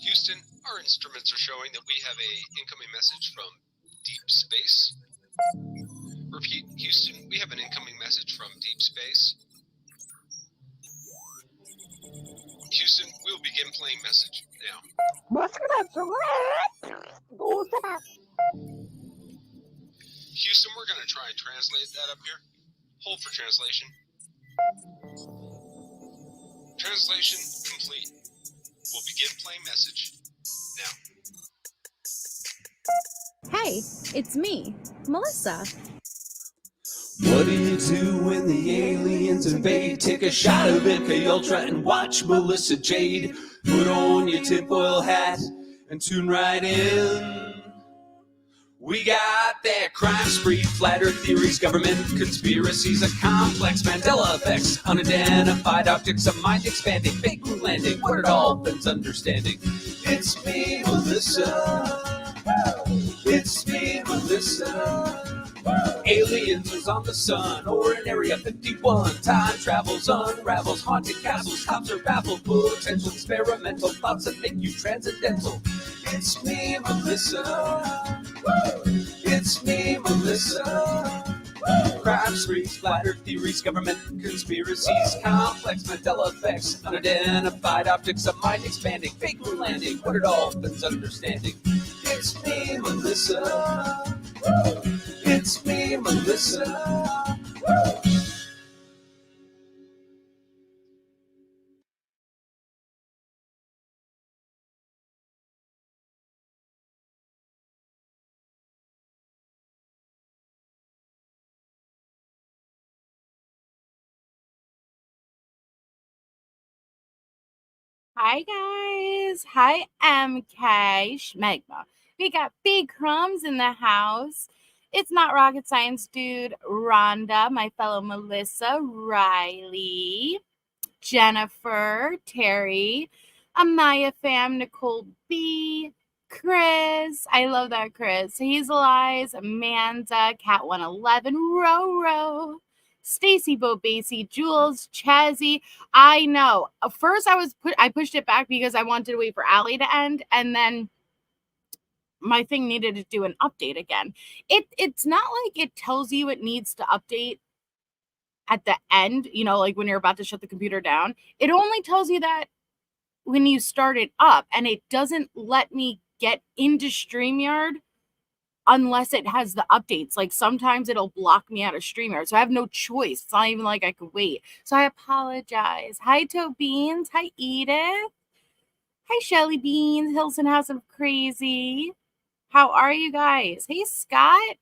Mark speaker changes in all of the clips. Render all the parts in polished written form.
Speaker 1: Houston, our instruments are showing that we have a incoming message from deep space. Repeat, Houston, we have an incoming message from deep space. Houston, we will begin playing message now. Houston, we're going to try and translate that up here. Hold for translation. Translation complete. We'll begin playing message now.
Speaker 2: Hey, it's me, Melissa.
Speaker 3: What do you do when the aliens invade? Take a shot of MK Ultra and watch Melissa Jade. Put on your tinfoil hat and tune right in. We got that crime spree, flat earth theories, government conspiracies, a complex Mandela effects, unidentified objects, a mind expanding, fake moon landing, what it all bends understanding. It's me, Melissa. It's me, Melissa. Aliens is on the sun, or in Area 51. Time travels, unravels, haunted castles, cops are baffled, potential experimental thoughts that make you transcendental. It's me, Melissa. It's me, Melissa. Crime sprees, flat earth theories, government conspiracies, complex Mandela effects, unidentified objects, a mind expanding, fake moon landing, what it all bends understanding. It's me, Melissa. It's me, Melissa.
Speaker 2: Hi, guys. Hi, MK Schmegma. We got big crumbs in the house. It's not rocket science dude, Rhonda, my fellow Melissa, Riley, Jennifer, Terry, Amaya fam, Nicole B, Chris. I love that, Chris. Hazel Eyes, Amanda, Cat 111, Roro, Stacy Bo Basie, Jules, Chazzy. I know. First, I pushed it back because I wanted to wait for Allie to end, and then my thing needed to do an update again. It's not like it tells you it needs to update at the end, like when you're about to shut the computer down. It only tells you that when you start it up, and it doesn't let me get into StreamYard unless it has the updates. Like sometimes it'll block me out of StreamYard. So I have no choice. It's not even like I could wait. So I apologize. Hi, Toe Beans. Hi, Edith. Hi, Shelly Beans. Hilson House of Crazy. How are you guys? Hey, Scott.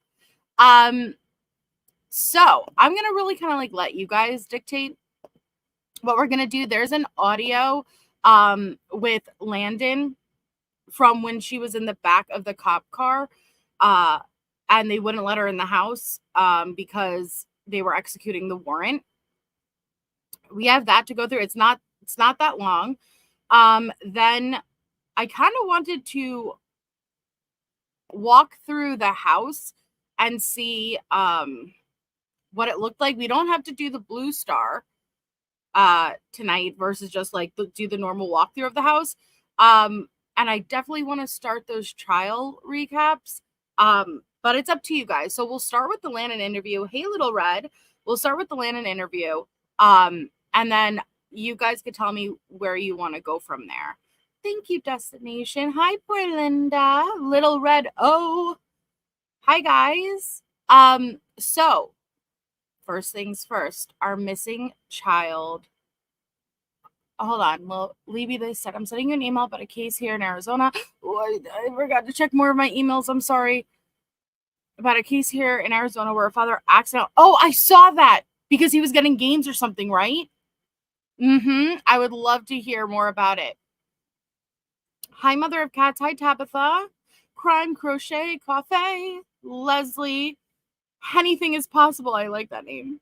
Speaker 2: So I'm gonna really kind of like let you guys dictate what we're gonna do. There's an audio with Landon from when she was in the back of the cop car, and they wouldn't let her in the house because they were executing the warrant. We have that to go through. It's not that long. Then I kind of wanted to walk through the house and see what it looked like. We don't have to do the blue star tonight versus just like do the normal walkthrough of the house. And I definitely want to start those trial recaps. But it's up to you guys. So we'll start with the Landon interview. Hey, Little Red. We'll start with the Landon interview. And then you guys could tell me where you want to go from there. Thank you, Destination. Hi, poor Linda. Little Red. Oh, hi, guys. So first things first, our missing child. Hold on. Well, Libby, they said, I'm sending you an email about a case here in Arizona. Oh, I forgot to check more of my emails. I'm sorry. About a case here in Arizona where a father accidentally. Oh, I saw that because he was getting gains or something, right? I would love to hear more about it. Hi, Mother of Cats. Hi, Tabitha. Crime Crochet Cafe. Leslie. Anything is possible. I like that name.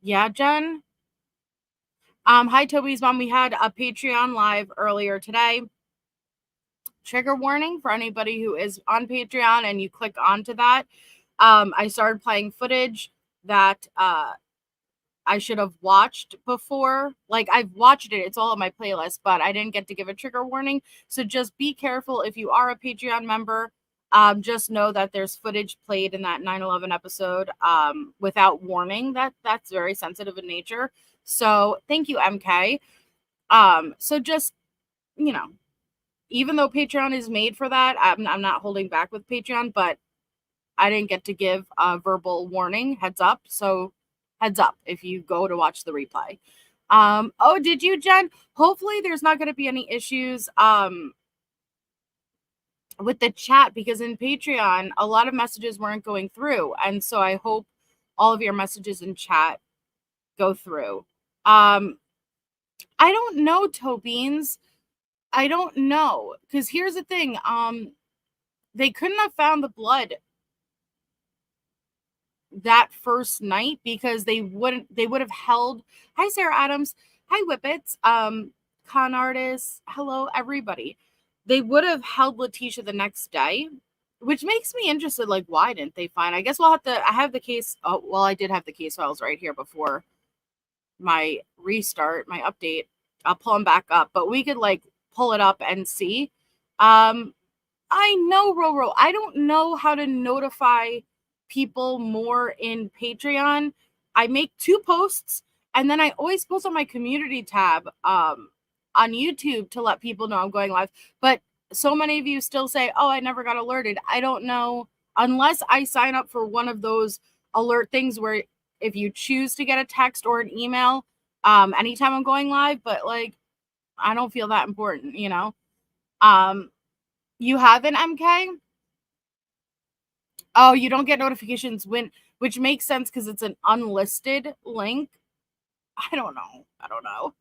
Speaker 2: Yeah, Jen. Hi, Toby's mom. We had a Patreon live earlier today. Trigger warning for anybody who is on Patreon and you click onto that. I started playing footage that I should have watched before. Like, I've watched it. It's all on my playlist, but I didn't get to give a trigger warning. So just be careful if you are a Patreon member. Just know that there's footage played in that 9/11 episode without warning. That's very sensitive in nature. So thank you, MK. So just, you know, even though Patreon is made for that, I'm not holding back with Patreon, but I didn't get to give a verbal warning, heads up. So heads up if you go to watch the replay. Oh, did you, Jen? Hopefully there's not going to be any issues with the chat, because in Patreon, a lot of messages weren't going through. And so I hope all of your messages in chat go through. I don't know, Tobeans. I don't know. Because here's the thing. They couldn't have found the blood that first night because they would have held. Hi, Sarah Adams. Hi, Whippets. Con artists. Hello, everybody. They would have held Letecia the next day, which makes me interested. Like, why didn't they find? I guess we'll have to. I have the case. Oh, well, I did have the case files right here before my restart, my update. I'll pull them back up, but we could like pull it up and see. I know, Roro. I don't know how to notify people more in Patreon. I make 2 posts, and then I always post on my community tab on YouTube to let people know I'm going live. But so many of you still say, oh, I never got alerted. I don't know, unless I sign up for one of those alert things where if you choose to get a text or an email anytime I'm going live, but like I don't feel that important, you know. You have an MK? Oh, you don't get notifications which makes sense because it's an unlisted link. I don't know.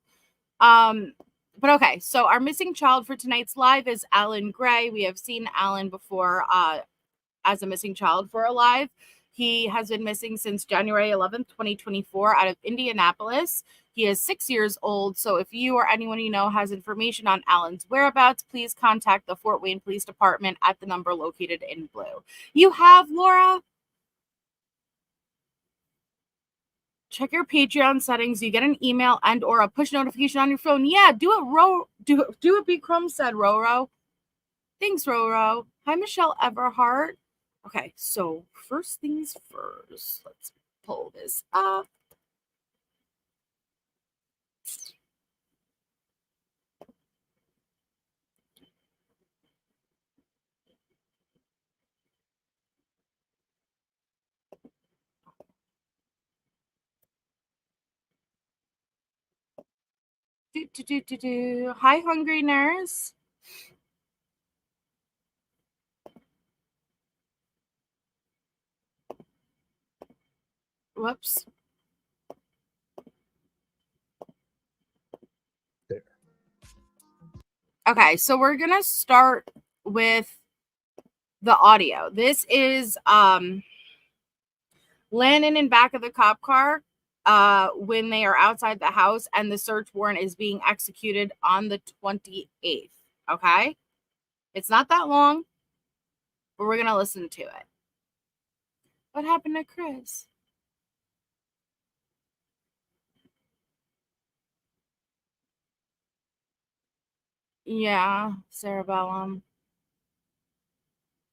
Speaker 2: But okay, so our missing child for tonight's live is Alan Gray. We have seen Alan before as a missing child for a live. He has been missing since January 11th, 2024 out of Indianapolis. He is 6 years old. So if you or anyone you know has information on Alan's whereabouts, please contact the Fort Wayne Police Department at the number located in blue. You have, Laura? Check your Patreon settings. You get an email and or a push notification on your phone. Yeah, do it, do it, B. Crumb said, Roro. Thanks, Roro. Hi, Michelle Everhart. Okay, so first things first, let's pull this up. Hi, Hungry Nurse. Whoops.
Speaker 4: There.
Speaker 2: Okay, so we're gonna start with the audio. This is Landon in back of the cop car when they are outside the house and the search warrant is being executed on the 28th. Okay, it's not that long, but we're gonna listen to it. What happened to Chris? Yeah, cerebellum.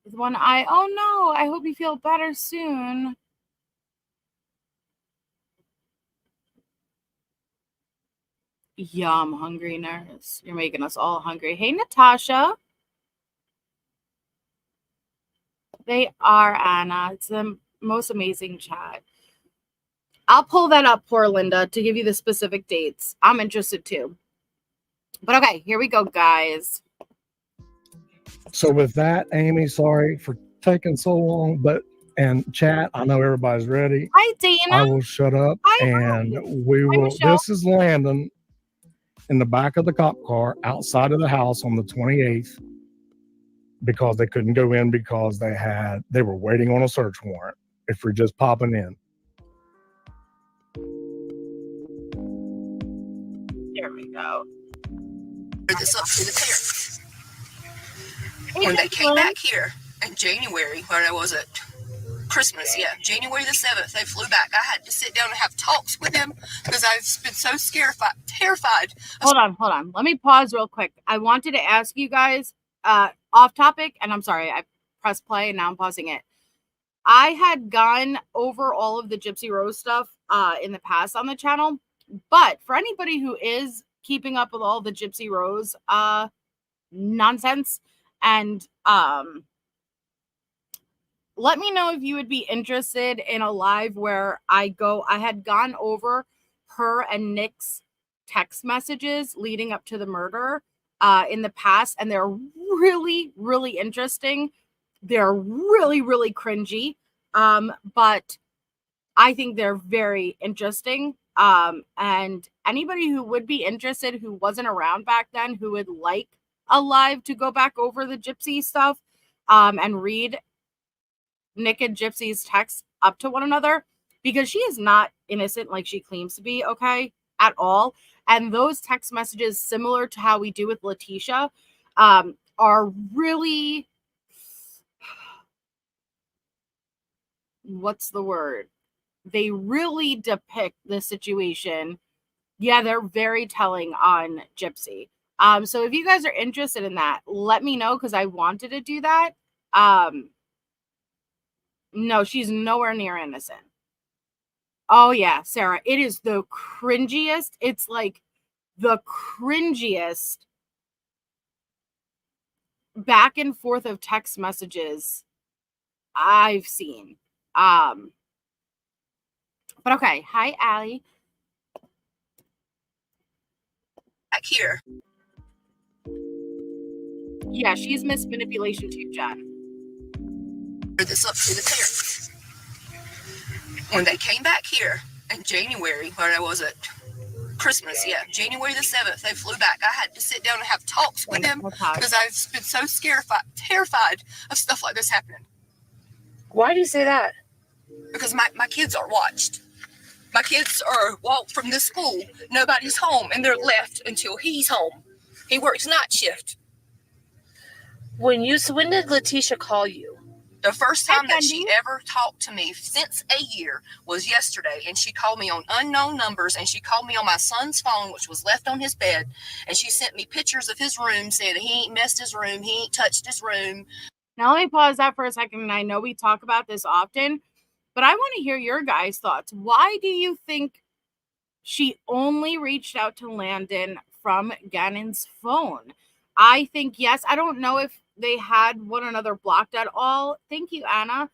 Speaker 2: With one eye. Oh no, I hope you feel better soon. Yum, hungry nurse. You're making us all hungry. Hey, Natasha. They are, Anna. It's the most amazing chat. I'll pull that up, poor Linda, to give you the specific dates. I'm interested too. But okay, here we go, guys.
Speaker 4: So with that, Amy, sorry for taking so long, and chat, I know everybody's ready.
Speaker 2: Hi, Dana.
Speaker 4: I will shut up.
Speaker 2: Hi,
Speaker 4: and
Speaker 2: hi.
Speaker 4: We will.
Speaker 2: Michelle.
Speaker 4: This is Landon in the back of the cop car outside of the house on the 28th because they couldn't go in because they were waiting on a search warrant. If you're just popping in.
Speaker 2: There we go.
Speaker 5: This up through the pier. When they came back here in January, when I was at Christmas, January the 7th, they flew back. I had to sit down and have talks with him because I've been so terrified.
Speaker 2: Hold on. Let me pause real quick. I wanted to ask you guys off topic, and I'm sorry, I pressed play and now I'm pausing it. I had gone over all of the Gypsy Rose stuff in the past on the channel, but for anybody who is keeping up with all the Gypsy Rose nonsense, and let me know if you would be interested in a live where I had gone over her and Nick's text messages leading up to the murder in the past, and they're really, really interesting. They're really, really cringy, but I think they're very interesting. And anybody who would be interested, who wasn't around back then, who would like a live to go back over the Gypsy stuff and read Nick and Gypsy's texts up to one another, because she is not innocent like she claims to be, okay, at all. And those text messages, similar to how we do with Letecia, are really, what's the word? They really depict the situation. Yeah, they're very telling on Gypsy. So if you guys are interested in that, let me know, because I wanted to do that. No, she's nowhere near innocent. Oh yeah, Sarah, it is the cringiest. It's like the cringiest back and forth of text messages I've seen. But okay. Hi, Allie.
Speaker 5: Back here.
Speaker 2: Yeah, she's Miss Manipulation too, Jen.
Speaker 5: This up to the parents. When they came back here in January, when was it? Christmas, yeah. January the 7th, they flew back. I had to sit down and have talks with them because I've been so terrified of stuff like this happening.
Speaker 6: Why do you say that?
Speaker 5: Because my kids are watched. My kids are walked from this school. Nobody's home, and they're left until he's home. He works night shift.
Speaker 6: When did Letecia call you?
Speaker 5: The first time that she ever talked to me since a year was yesterday, and she called me on unknown numbers, and she called me on my son's phone, which was left on his bed, and she sent me pictures of his room, saying he ain't messed his room, he ain't touched his room.
Speaker 2: Now let me pause that for a second, and I know we talk about this often, but I want to hear your guys' thoughts. Why do you think she only reached out to Landon from Gannon's phone? I think, yes, I don't know if they had one another blocked at all. Thank you, Anna.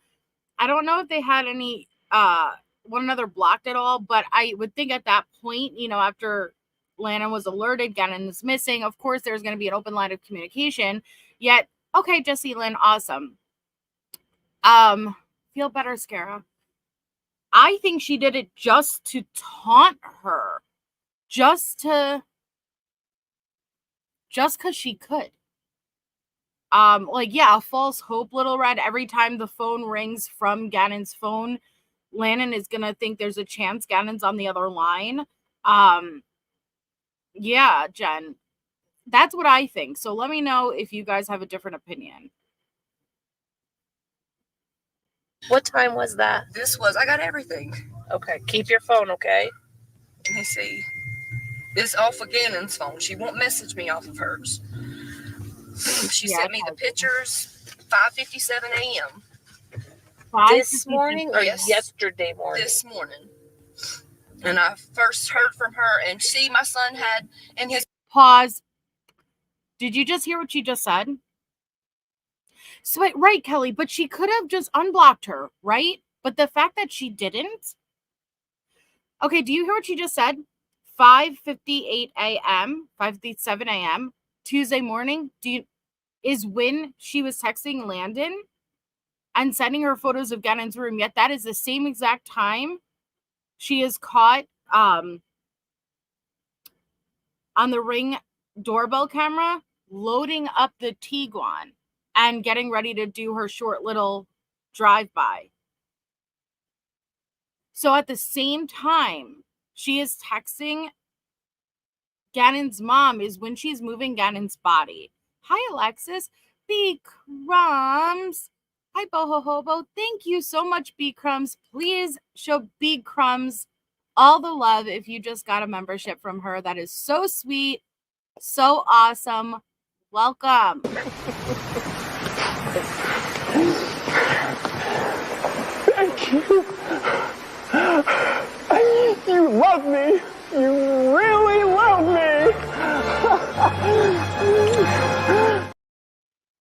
Speaker 2: I don't know if they had any one another blocked at all, but I would think at that point, you know, after Landon was alerted, Gannon is missing, of course there's going to be an open line of communication. Yet, okay, Jesse Lynn, awesome. Feel better, Scara. I think she did it just to taunt her. Just because she could. Like, yeah, a false hope, Little Red. Every time the phone rings from Gannon's phone, Landon is gonna think there's a chance Gannon's on the other line. Yeah, Jen, that's what I think. So let me know if you guys have a different opinion.
Speaker 6: What time was that?
Speaker 5: I got everything.
Speaker 6: Okay, keep your phone, okay?
Speaker 5: Let me see. It's off of Gannon's phone. She won't message me off of hers. She sent me the pictures 5:57 a.m.
Speaker 6: This morning or yesterday morning?
Speaker 5: This morning. And I first heard from her, and my son had in his...
Speaker 2: Pause. Did you just hear what she just said? So, right, Kelly, but she could have just unblocked her, right? But the fact that she didn't... Okay, do you hear what she just said? 5:58 a.m., 5:57 a.m., Tuesday morning, is when she was texting Landon and sending her photos of Gannon's room. Yet that is the same exact time she is caught on the Ring doorbell camera loading up the Tiguan and getting ready to do her short little drive-by. So at the same time she is texting Gannon's mom is when she's moving Gannon's body. Hi, Alexis. B Crumbs. Hi, Boho Hobo. Thank you so much, B Crumbs. Please show B Crumbs all the love if you just got a membership from her. That is so sweet, so awesome. Welcome.
Speaker 7: Thank you. You love me. You really love me.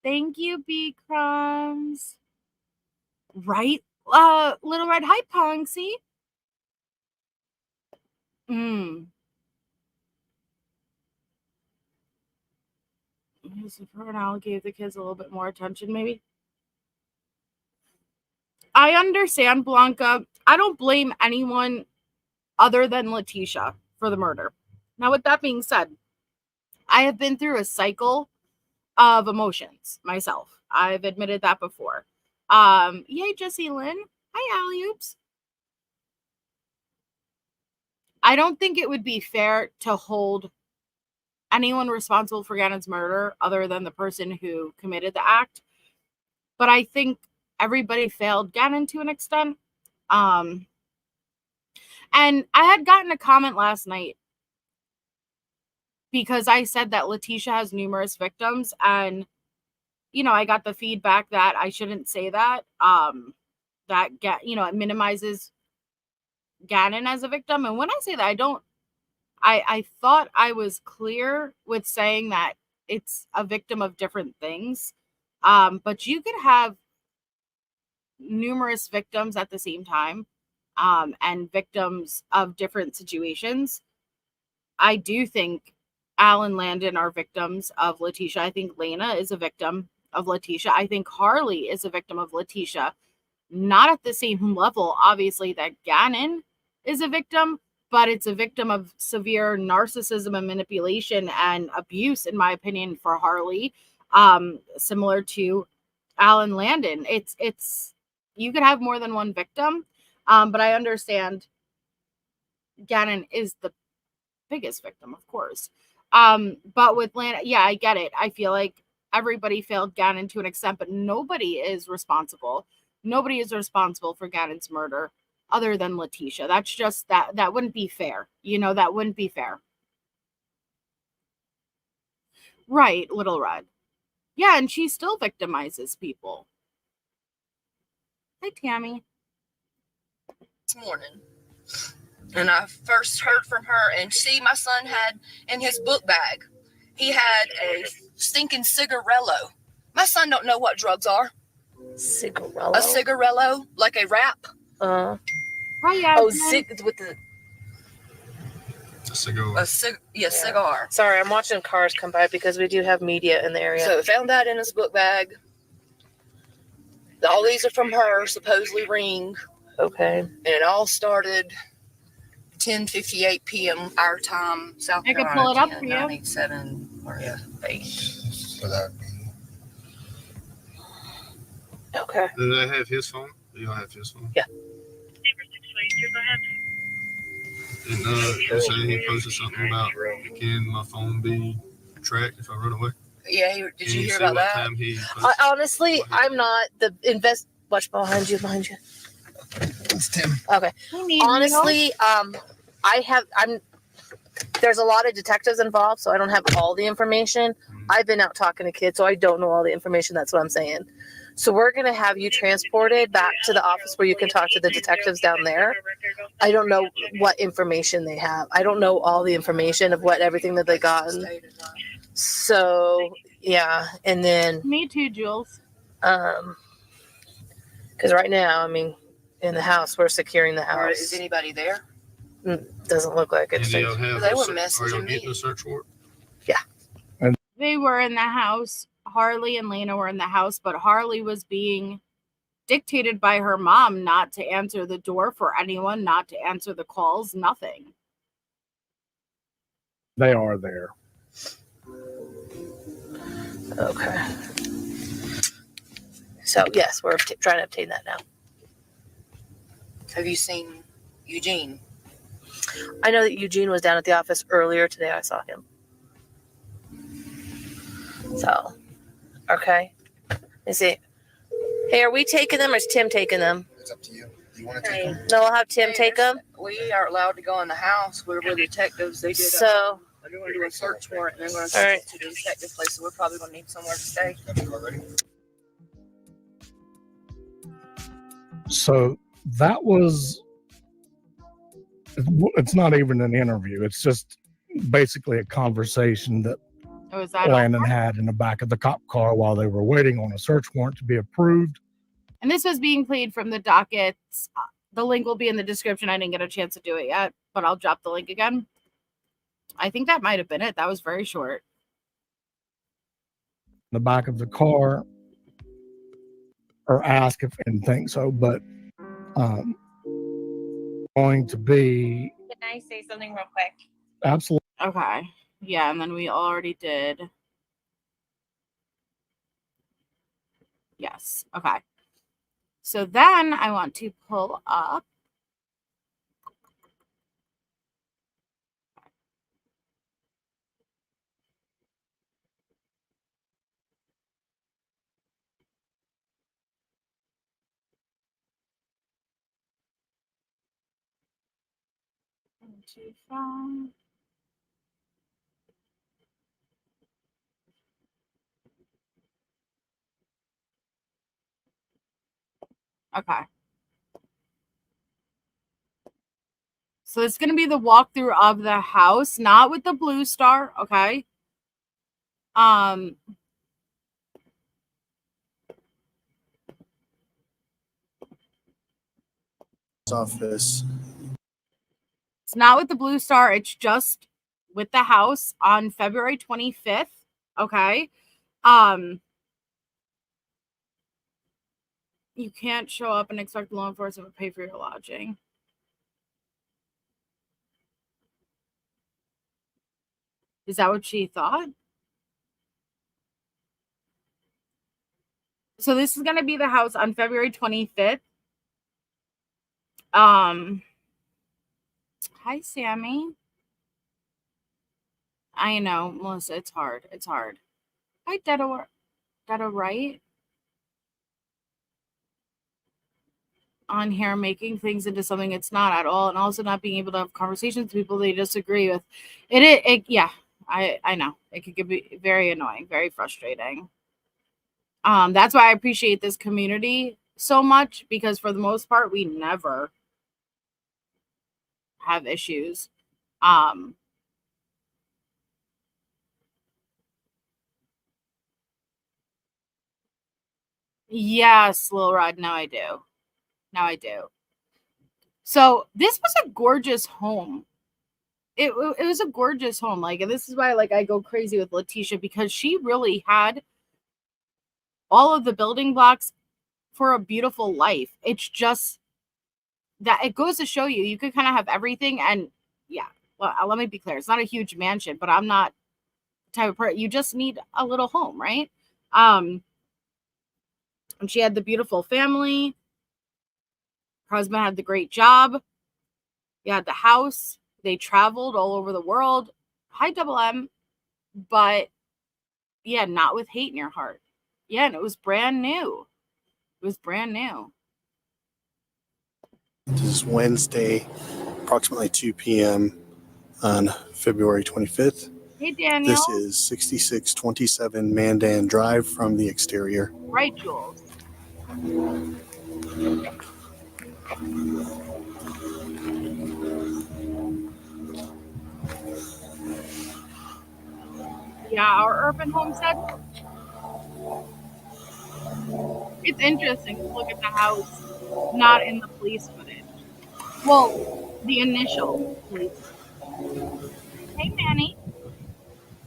Speaker 2: Thank you, B Crumbs. Right? Little Red, hi, Ponksy. If her and Al gave the kids a little bit more attention, maybe. I understand, Blanca. I don't blame anyone other than Letecia for the murder. Now, with that being said, I have been through a cycle of emotions myself. I've admitted that before. Yay, Jessie Lynn. Hi, Alley-oops. I don't think it would be fair to hold anyone responsible for Gannon's murder other than the person who committed the act. But I think everybody failed Gannon to an extent. And I had gotten a comment last night because I said that Letecia has numerous victims, and I got the feedback that I shouldn't say that. It minimizes Gannon as a victim. And when I say that, I thought I was clear with saying that it's a victim of different things. But you could have numerous victims at the same time, and victims of different situations. I do think Al and Landon are victims of Letecia. I think Lena is a victim of Letecia. I think Harley is a victim of Letecia. Not at the same level, obviously, that Gannon is a victim, but it's a victim of severe narcissism and manipulation and abuse, in my opinion, for Harley, similar to Al and Landon. It's you could have more than one victim, but I understand Gannon is the biggest victim, of course. But with Landon, yeah, I get it. I feel like everybody failed Gannon to an extent, but nobody is responsible. Nobody is responsible for Gannon's murder other than Letecia. That's just that wouldn't be fair. That wouldn't be fair. Right, Little Red. Yeah, and she still victimizes people. Hi, Tammy.
Speaker 5: This morning. And I first heard from her, and my son had in his book bag, he had a stinking cigarello. My son don't know what drugs are.
Speaker 6: Cigarello?
Speaker 5: A cigarello, like a wrap.
Speaker 2: Hi,
Speaker 5: With the
Speaker 1: cigar.
Speaker 5: Cigar.
Speaker 6: Sorry, I'm watching cars come by because we do have media in the area.
Speaker 5: So found that in his book bag. All these are from her, supposedly ring.
Speaker 6: Okay.
Speaker 5: And it all started 10:58 p.m. our time, South Carolina.
Speaker 2: I can pull it up for you.
Speaker 5: 987 or 8.
Speaker 8: So that'd be.
Speaker 6: Okay.
Speaker 8: Do they have his phone? Do y'all have his phone?
Speaker 6: Yeah.
Speaker 8: And you say he posted something about, can my phone be tracked if I run away?
Speaker 5: Yeah, did you hear about that?
Speaker 6: Honestly, I'm not the Watch behind you.
Speaker 8: It's Tim.
Speaker 6: Okay. Honestly, there's a lot of detectives involved, so I don't have all the information. I've been out talking to kids, so I don't know all the information. That's what I'm saying. So we're going to have you transported back to the office where you can talk to the detectives down there. I don't know what information they have. I don't know all the information of everything that they got. So, yeah. And then...
Speaker 2: Me too, Jules.
Speaker 6: Because right now, in the house, we're securing the house.
Speaker 5: Or is anybody there?
Speaker 6: Doesn't look like it.
Speaker 5: They were messaging me.
Speaker 8: A search warrant?
Speaker 6: Yeah.
Speaker 2: They were in the house. Harley and Lena were in the house, but Harley was being dictated by her mom not to answer the door for anyone, not to answer the calls, nothing.
Speaker 4: They are there.
Speaker 6: Okay. So, yes, we're trying to obtain that now.
Speaker 5: Have you seen Eugene?
Speaker 6: I know that Eugene was down at the office earlier today. I saw him. So, okay. Is it? Hey, are we taking them or is Tim taking them?
Speaker 8: It's up to you. You want to take them?
Speaker 6: No, I'll have Tim take them.
Speaker 5: We are allowed to go in the house. We're with detectives. They did.
Speaker 6: So,
Speaker 5: They're going to do a search warrant, and they're going to
Speaker 6: All
Speaker 5: send
Speaker 6: right.
Speaker 5: it to the detective place. So we're probably going to need somewhere to stay.
Speaker 4: So that was, it's not even an interview. It's just basically a conversation that
Speaker 2: Was that
Speaker 4: Landon had in the back of the cop car while they were waiting on a search warrant to be approved.
Speaker 2: And this was being played from the dockets. The link will be in the description. I didn't get a chance to do it yet, but I'll drop the link again. I think that might have been it. That was very short.
Speaker 4: In the back of the car, or ask if I didn't think so, but going to be
Speaker 9: Can I say something real quick?
Speaker 4: absolutely.
Speaker 2: Okay. Yeah, and then we already did. Yes. Okay. So then I want to pull up. Okay. So it's going to be the walkthrough of the house, not with the blue star. Okay.
Speaker 8: Office.
Speaker 2: It's not with the blue star. It's just with the house on February 25th. Okay. You can't show up and expect law enforcement to pay for your lodging. Is that what she thought? So this is going to be the house on February 25th. Hi, Sammy. I know, Melissa, it's hard. It's hard. Hi, Dedo right? On here making things into something it's not at all, and also not being able to have conversations with people they disagree with. Yeah, I know. It could be very annoying, very frustrating. That's why I appreciate this community so much, because for the most part, we never have issues. Yes, Lil Rod, now I do. So this was a gorgeous home. It was a gorgeous home. Like, and this is why, like, I go crazy with Letecia, because she really had all of the building blocks for a beautiful life. It's just that it goes to show you could kind of have everything. And yeah, well, let me be clear. It's not a huge mansion, but I'm not the type of person. You just need a little home, right? And she had the beautiful family. Her husband had the great job. You had the house. They traveled all over the world. Hi, Double M. But yeah, not with hate in your heart. Yeah, and it was brand new. This
Speaker 8: is Wednesday, approximately 2 p.m. on February 25th.
Speaker 2: Hey, Daniel.
Speaker 8: This is 6627 Mandan Drive from the exterior.
Speaker 2: Right, Jules. Yeah, our urban homestead. It's interesting to look at the house not in the police footage. Well, the initial police footage. Hey, Manny.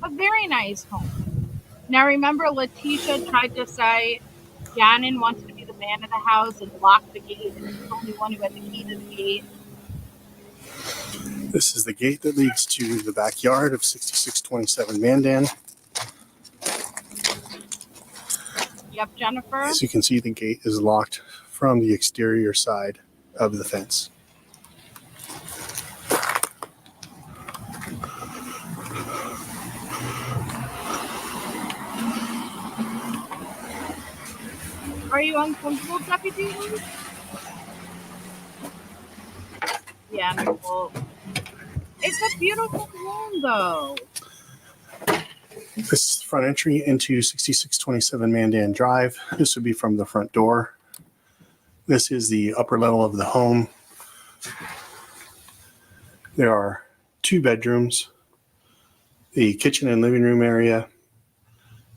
Speaker 2: A very nice home. Now, remember, Letecia tried to say Gannon wanted to be the man of the house and lock the gate, and he's the only one who had the key to the gate.
Speaker 8: This is the gate that leads to the backyard of 6627 Mandan.
Speaker 2: Yep, Jennifer.
Speaker 8: As you can see, the gate is locked from the exterior side of the fence.
Speaker 2: Are you uncomfortable, Deputy? understandable. It's a beautiful home, though.
Speaker 9: This is the front entry into 6627 Mandan Drive. This would be from the front door. This is the upper level of the home. There are 2 bedrooms, the kitchen and living room area,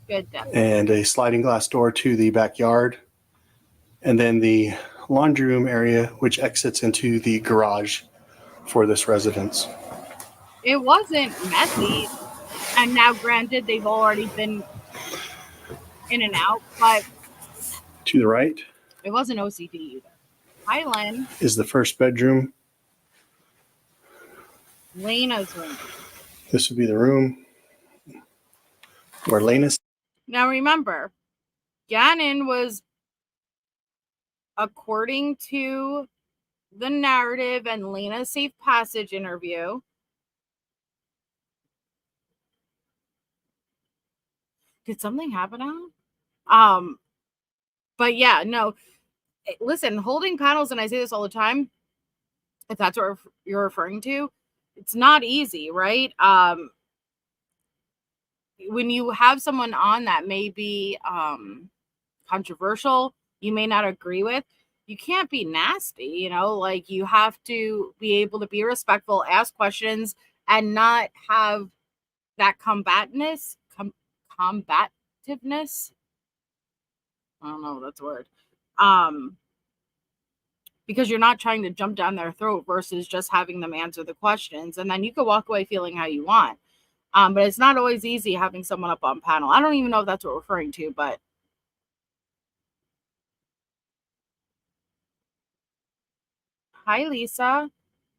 Speaker 2: Good, definitely.
Speaker 9: and a sliding glass door to the backyard, and then the laundry room area, which exits into the garage for this residence.
Speaker 2: It wasn't messy. And now, granted, they've already been in and out, but
Speaker 9: To the right
Speaker 2: it wasn't OCD either. Hi, Len.
Speaker 9: is the first bedroom.
Speaker 2: Lena's room.
Speaker 9: This would be the room where Lena.
Speaker 2: Now, remember, Gannon was, according to the narrative and Lena's safe passage interview, did something happen now? But yeah, no. Listen, holding panels, and I say this all the time, if that's what you're referring to, it's not easy, right? When you have someone on that may be controversial, you may not agree with, you can't be nasty, you know, like you have to be able to be respectful, ask questions, and not have that combativeness. I don't know if that's a word. Because you're not trying to jump down their throat versus just having them answer the questions. And then you can walk away feeling how you want. But it's not always easy having someone up on panel. I don't even know if that's what we're referring to, but hi, Lisa.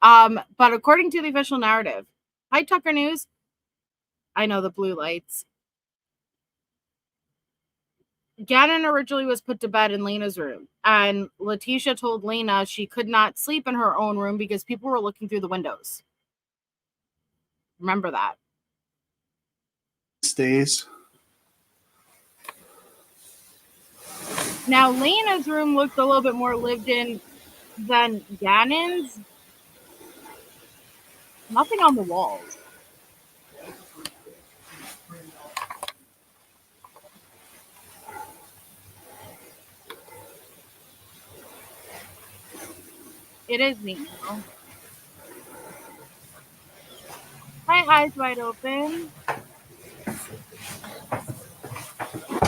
Speaker 2: But according to the official narrative, hi, Tucker News. I know the blue lights. Gannon originally was put to bed in Lena's room, and Letecia told Lena she could not sleep in her own room because people were looking through the windows. Remember that.
Speaker 9: Stays.
Speaker 2: Now, Lena's room looked a little bit more lived in than Gannon's. Nothing on the walls. It is neat, though. Hi, eyes wide open.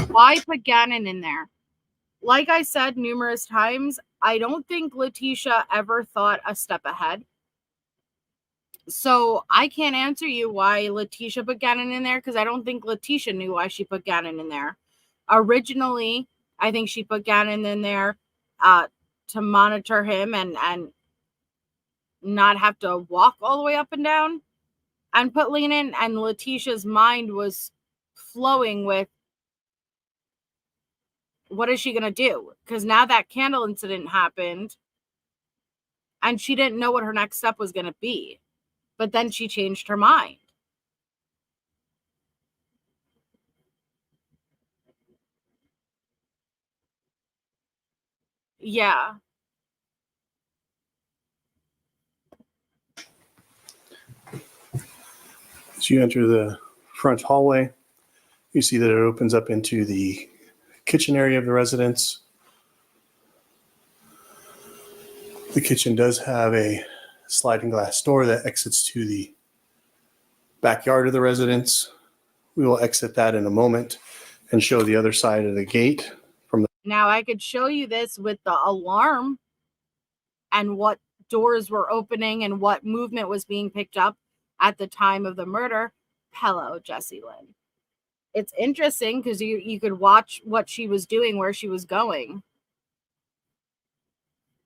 Speaker 2: Why put Gannon in there? Like I said numerous times, I don't think Letecia ever thought a step ahead. So I can't answer you why Letecia put Gannon in there, because I don't think Letecia knew why she put Gannon in there. Originally, I think she put Gannon in there to monitor him and not have to walk all the way up and down, and put Lena in, and Leticia's mind was flowing with, what is she going to do? Because now that candle incident happened, and she didn't know what her next step was going to be. But then she changed her mind. Yeah.
Speaker 9: As you enter the front hallway, you see that it opens up into the kitchen area of the residence. The kitchen does have a sliding glass door that exits to the backyard of the residence. We will exit that in a moment and show the other side of the gate.
Speaker 2: Now I could show you this with the alarm and what doors were opening and what movement was being picked up at the time of the murder. Hello, Jessie Lynn. It's interesting because you could watch what she was doing, where she was going.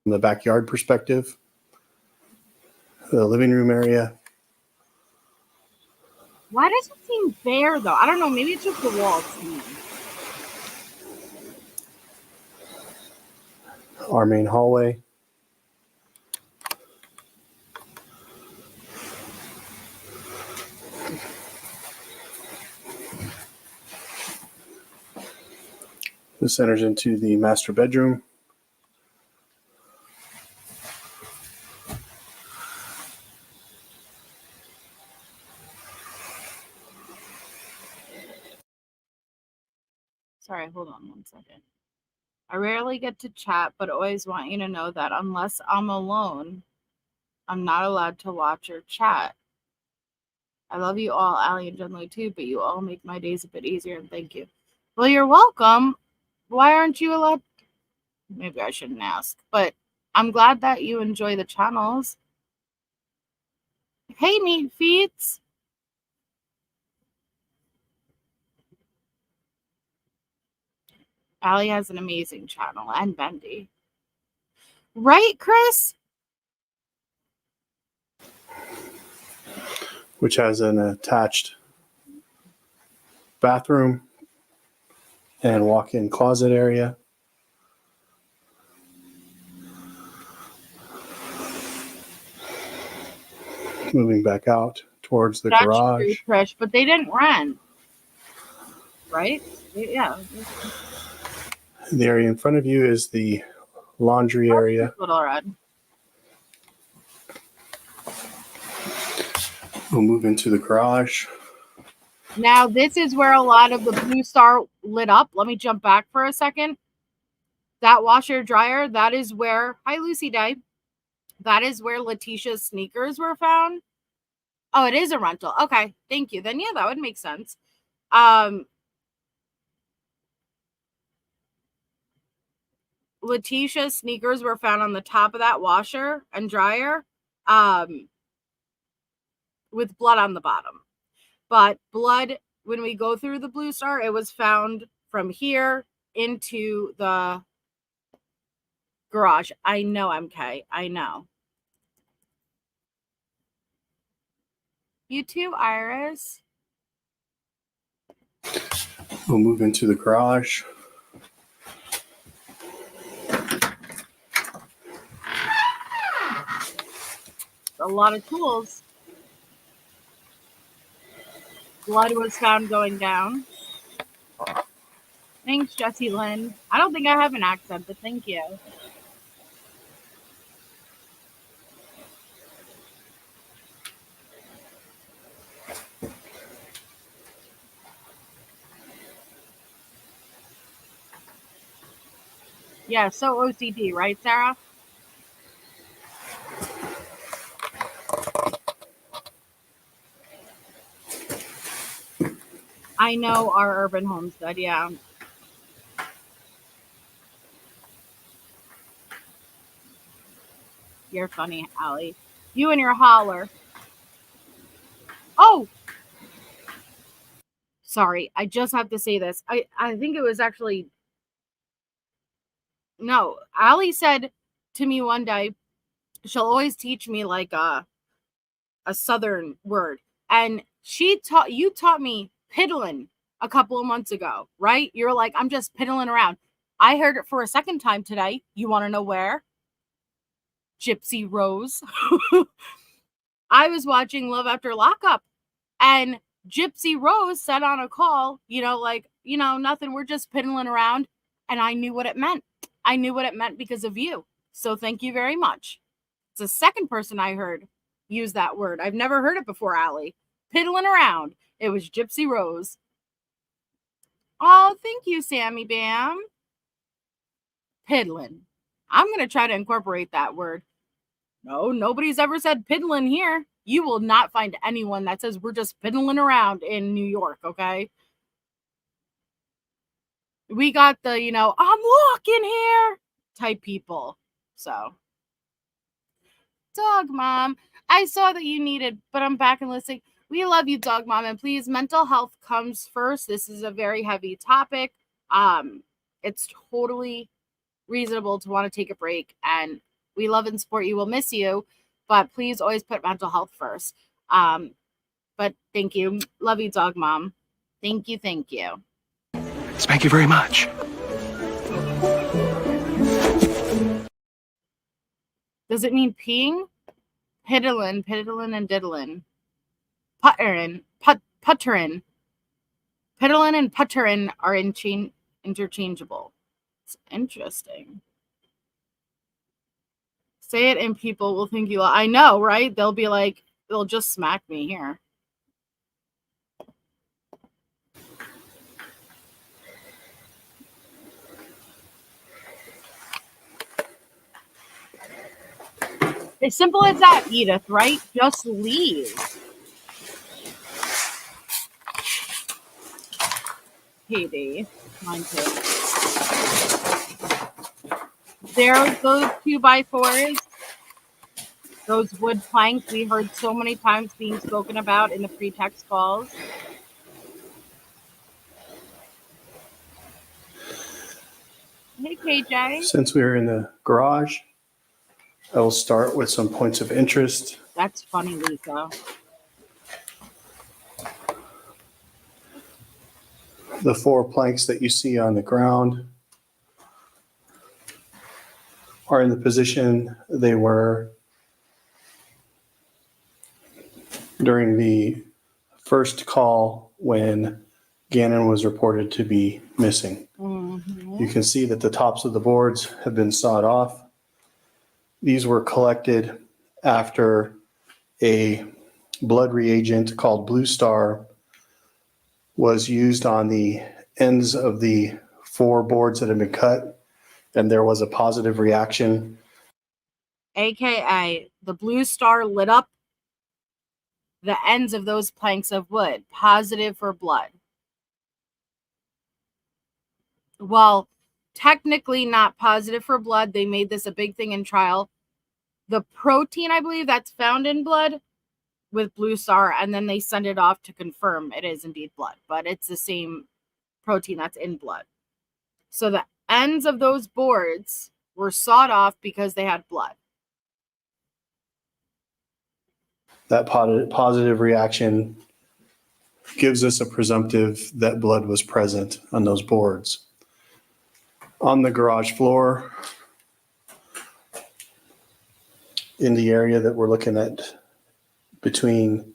Speaker 9: From the backyard perspective, the living room area.
Speaker 2: Why does it seem bare, though? I don't know. Maybe it's just the walls.
Speaker 9: Our main hallway. This enters into the master bedroom.
Speaker 2: Sorry, hold on one second. I rarely get to chat, but always want you to know that unless I'm alone, I'm not allowed to watch or chat. I love you all, Allie and Jenley too, but you all make my days a bit easier, and thank you. Well, you're welcome. Why aren't you allowed? Maybe I shouldn't ask, but I'm glad that you enjoy the channels. Hey, Neat Feets. Allie has an amazing channel, and Bendy. Right, Chris?
Speaker 9: which has an attached bathroom and walk-in closet area. Moving back out towards the
Speaker 2: That's
Speaker 9: garage.
Speaker 2: true, Trish, but they didn't rent, right? Yeah.
Speaker 9: The area in front of you is the laundry area.
Speaker 2: Little Red.
Speaker 9: We'll move into the garage.
Speaker 2: Now, this is where a lot of the Blue Star lit up. Let me jump back for a second. That washer dryer, that is where, hi, Lucy Day. That is where Letecia's sneakers were found. Oh, it is a rental. Okay, thank you. Then, yeah, that would make sense. Letecia's sneakers were found on the top of that washer and dryer with blood on the bottom. But blood, when we go through the Blue Star, it was found from here into the garage. I know, MK. I know. You too, Iris.
Speaker 9: We'll move into the garage.
Speaker 2: A lot of tools. Blood was found going down. Thanks, Jessie Lynn. I don't think I have an accent, but thank you. Yeah, so OCD, right, Sarah? I know our urban homestead, yeah. You're funny, Allie. You and your holler. Oh! Sorry, I just have to say this. I think it was actually... No, Allie said to me one day, she'll always teach me like a Southern word. And you taught me piddling a couple of months ago, right? You're like, I'm just piddling around. I heard it for a second time today. You want to know where? Gypsy Rose. I was watching Love After Lockup, and Gypsy Rose said on a call, nothing, we're just piddling around. And I knew what it meant. I knew what it meant because of you. So thank you very much. It's the second person I heard use that word. I've never heard it before, Allie. Piddling around. It was Gypsy Rose. Oh, thank you, Sammy Bam. Piddling. I'm going to try to incorporate that word. No, nobody's ever said piddling here. You will not find anyone that says we're just piddling around in New York, okay? We got the, I'm walking here type people. So, Dog Mom, I saw that you needed, but I'm back and listening. We love you, Dog Mom, and please, mental health comes first. This is a very heavy topic. It's totally reasonable to want to take a break, and we love and support you. We'll miss you, but please always put mental health first. But thank you. Love you, Dog Mom. Thank you. Thank you.
Speaker 3: Thank you very much.
Speaker 2: Does it mean peeing? Piddlin, and diddlin. Putterin. Putterin. Piddlin and putterin are interchangeable. It's interesting. Say it and people will think you... I know, right? They'll be like, they'll just smack me here. As simple as that, Edith, right? Just leave. Katie, mine too. There's those 2x4s, those wood planks we heard so many times being spoken about in the pretext calls. Hey, KJ.
Speaker 9: Since we're in the garage, I will start with some points of interest.
Speaker 2: That's funny, Lisa.
Speaker 9: The 4 planks that you see on the ground are in the position they were during the first call when Gannon was reported to be missing.
Speaker 2: Mm-hmm.
Speaker 9: You can see that the tops of the boards have been sawed off. These were collected after a blood reagent called Blue Star was used on the ends of the 4 boards that had been cut, and there was a positive reaction.
Speaker 2: AKA, the Blue Star lit up the ends of those planks of wood, positive for blood. Well, technically not positive for blood. They made this a big thing in trial. The protein, I believe, that's found in blood with Blue Star, and then they send it off to confirm it is indeed blood, but it's the same protein that's in blood. So the ends of those boards were sawed off because they had blood.
Speaker 9: That positive reaction gives us a presumptive that blood was present on those boards. On the garage floor, in the area that we're looking at between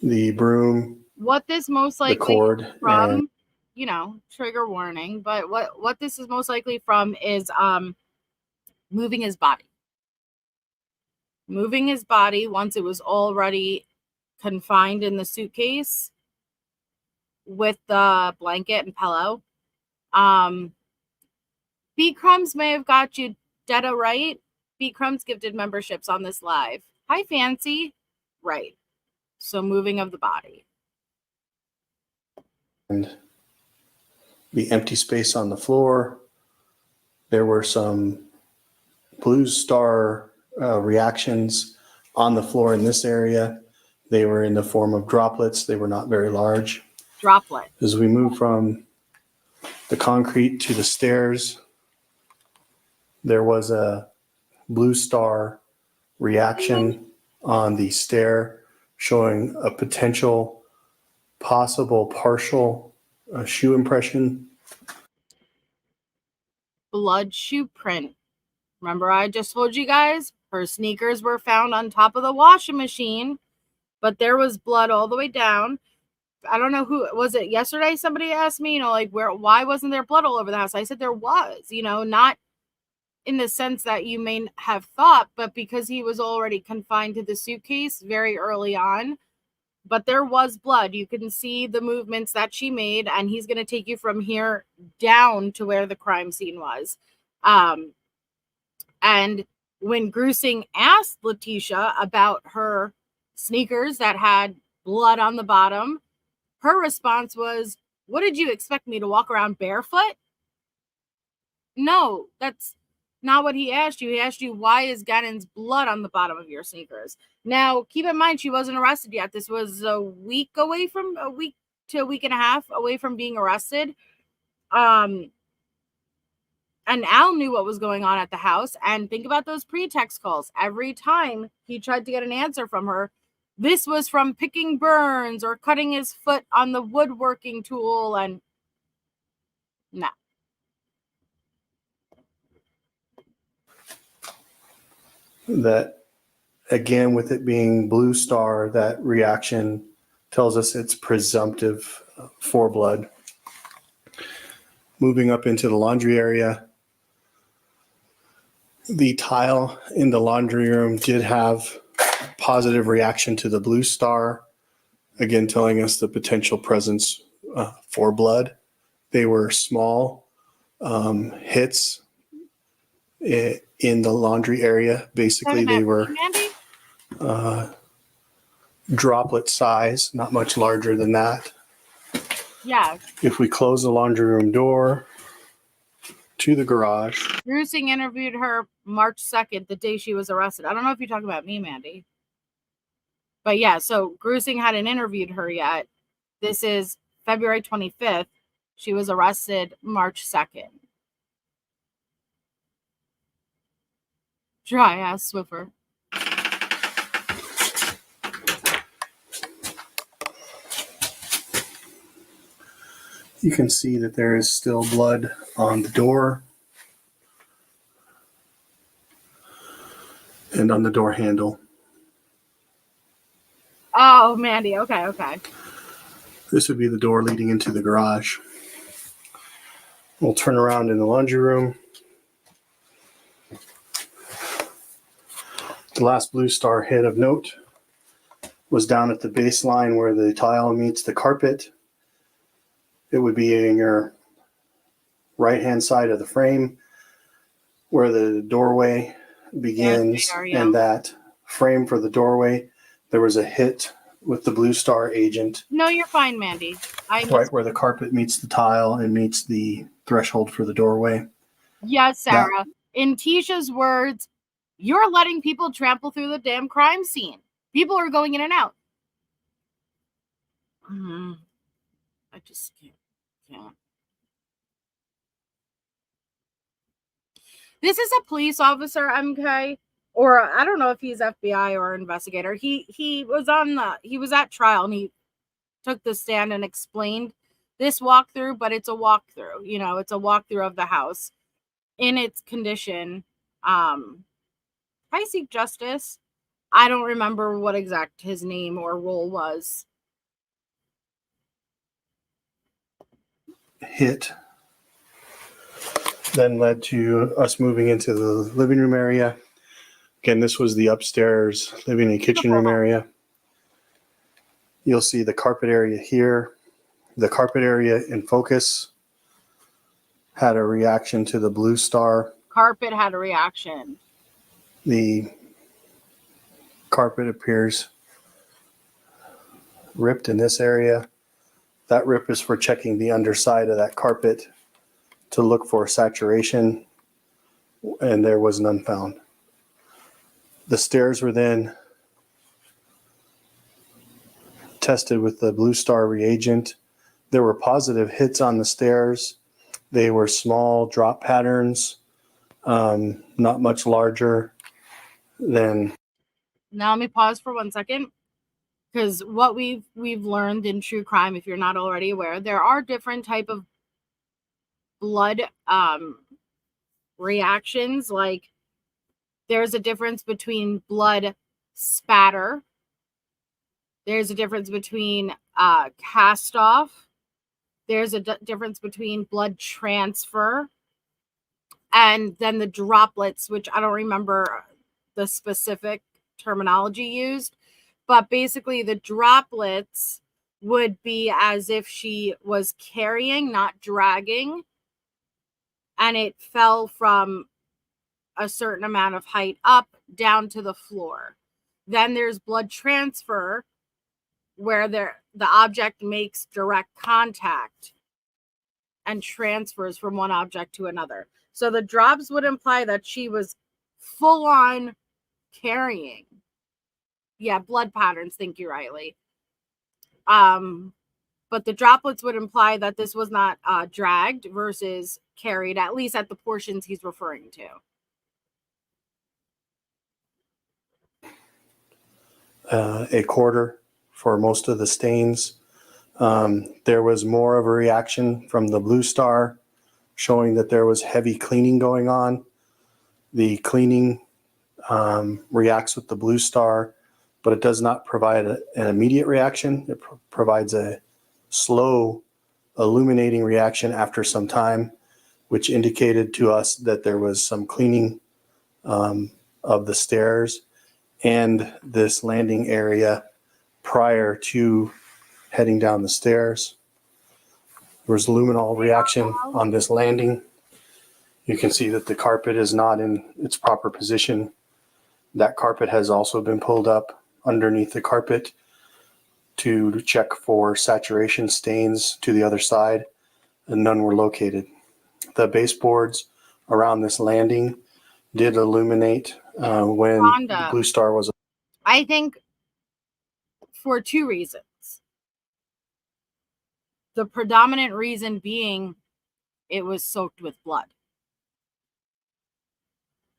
Speaker 9: the broom,
Speaker 2: What this most
Speaker 9: the
Speaker 2: likely
Speaker 9: cord,
Speaker 2: from,
Speaker 9: and
Speaker 2: you know, trigger warning, but what this is most likely from is moving his body. Moving his body once it was already confined in the suitcase with the blanket and pillow. B Crumbs may have got you dead right. B Crumbs gifted memberships on this live. Hi, Fancy. Right. So moving of the body.
Speaker 9: and the empty space on the floor. There were some Blue Star reactions on the floor in this area. They were in the form of droplets. They were not very large.
Speaker 2: Droplet.
Speaker 9: As we move from the concrete to the stairs, there was a Blue Star reaction on the stair showing a potential possible partial shoe impression.
Speaker 2: Blood shoe print. Remember I just told you guys her sneakers were found on top of the washing machine, but there was blood all the way down. I don't know who was it yesterday. Somebody asked me, like, why wasn't there blood all over the house? I said there was, not in the sense that you may have thought, but because he was already confined to the suitcase very early on. But there was blood. You can see the movements that she made, and he's going to take you from here down to where the crime scene was. And when Grusing asked Letecia about her sneakers that had blood on the bottom, her response was, "What did you expect me to walk around barefoot?" No, that's not what he asked you. He asked you, why is Gannon's blood on the bottom of your sneakers? Now, keep in mind, she wasn't arrested yet. This was a week to a week and a half away from being arrested. And Al knew what was going on at the house. And think about those pretext calls. Every time he tried to get an answer from her, this was from picking burns or cutting his foot on the woodworking tool. And no.
Speaker 9: That, again, with it being Blue Star, that reaction tells us it's presumptive for blood. Moving up into the laundry area, the tile in the laundry room did have positive reaction to the Blue Star, again telling us the potential presence for blood. They were small hits. in the laundry area. Basically, they were
Speaker 2: Mandy?
Speaker 9: droplet size, not much larger than that.
Speaker 2: Yeah.
Speaker 9: If we close the laundry room door to the garage.
Speaker 2: Grusing interviewed her March 2nd, the day she was arrested. I don't know if you're talking about me, Mandy. But yeah, so Grusing hadn't interviewed her yet. This is February 25th. She was arrested March 2nd. Dry ass Swiffer.
Speaker 9: You can see that there is still blood on the door and on the door handle.
Speaker 2: Oh, Mandy. Okay, okay.
Speaker 9: This would be the door leading into the garage. We'll turn around in the laundry room. The last blue star hit of note was down at the baseline where the tile meets the carpet. It would be in your right-hand side of the frame where the doorway begins, and that frame for the doorway, there was a hit with the blue star agent.
Speaker 2: No, you're fine, Mandy.
Speaker 9: Right where the carpet meets the tile and meets the threshold for the doorway.
Speaker 2: Yes, Sarah. In Tisha's words, you're letting people trample through the damn crime scene. People are going in and out. I just can't. This is a police officer, MK, or I don't know if he's FBI or investigator. He was at trial and he took the stand and explained this walkthrough, but it's a walkthrough. You know, it's a walkthrough of the house in its condition. I seek justice. I don't remember what exact his name or role was.
Speaker 9: Hit then led to us moving into the living room area. Again, this was the upstairs living and kitchen room area. You'll see the carpet area here. The carpet area in focus had a reaction to the blue star.
Speaker 2: Carpet had a reaction.
Speaker 9: The carpet appears ripped in this area. That rip is for checking the underside of that carpet to look for saturation, and there was none found. The stairs were then tested with the blue star reagent. There were positive hits on the stairs. They were small drop patterns, not much larger than.
Speaker 2: Now let me pause for 1 second, because what we've learned in true crime, if you're not already aware, there are different type of blood reactions. Like there's a difference between blood spatter. There's a difference between cast off. There's a difference between blood transfer. And then the droplets, which I don't remember the specific terminology used. But basically the droplets would be as if she was carrying, not dragging. And it fell from a certain amount of height up down to the floor. Then there's blood transfer, where the object makes direct contact and transfers from one object to another. So the drops would imply that she was full on carrying. Yeah, blood patterns. Thank you, Riley. But the droplets would imply that this was not dragged versus carried, at least at the portions he's referring to.
Speaker 9: A quarter for most of the stains. There was more of a reaction from the blue star, showing that there was heavy cleaning going on. The cleaning reacts with the blue star, but it does not provide an immediate reaction. It provides a slow illuminating reaction after some time, which indicated to us that there was some cleaning of the stairs and this landing area prior to heading down the stairs. There was luminol reaction on this landing You can see that the carpet is not in its proper position. That carpet has also been pulled up underneath the carpet to check for saturation stains to the other side, and none were located. The baseboards around this landing did illuminate when the
Speaker 2: Rhonda,
Speaker 9: Blue Star was.
Speaker 2: I think for two reasons. The predominant reason being it was soaked with blood.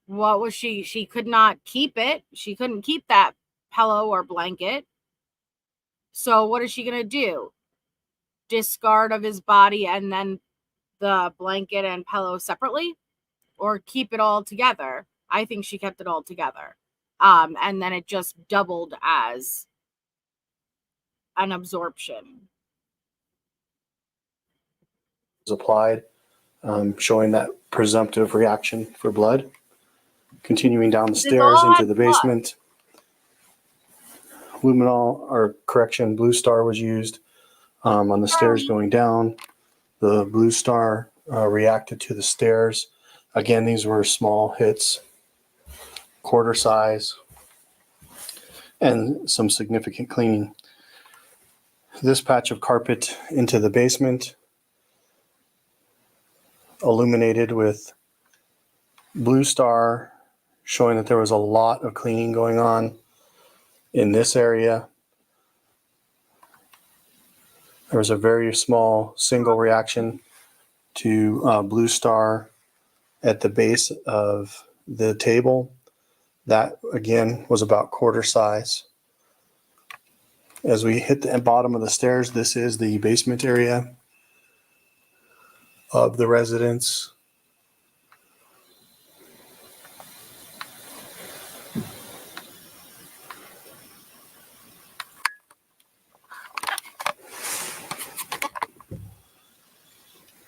Speaker 2: What was she? She could not keep it. She couldn't keep that pillow or blanket. So what is she going to do? Discard of his body and then the blanket and pillow separately? Or keep it all together? I think she kept it all together. And then it just doubled as an absorption.
Speaker 9: Applied, showing that presumptive reaction for blood. Continuing down the stairs into the basement, luminol, or correction, Blue Star was used on the stairs going down. The Blue Star reacted to the stairs. Again, these were small hits, quarter size, and some significant cleaning. This patch of carpet into the basement, illuminated with Blue Star, showing that there was a lot of cleaning going on in this area. There was a very small single reaction to Blue Star at the base of the table. That, again, was about quarter size. As we hit the bottom of the stairs, this is the basement area of the residence.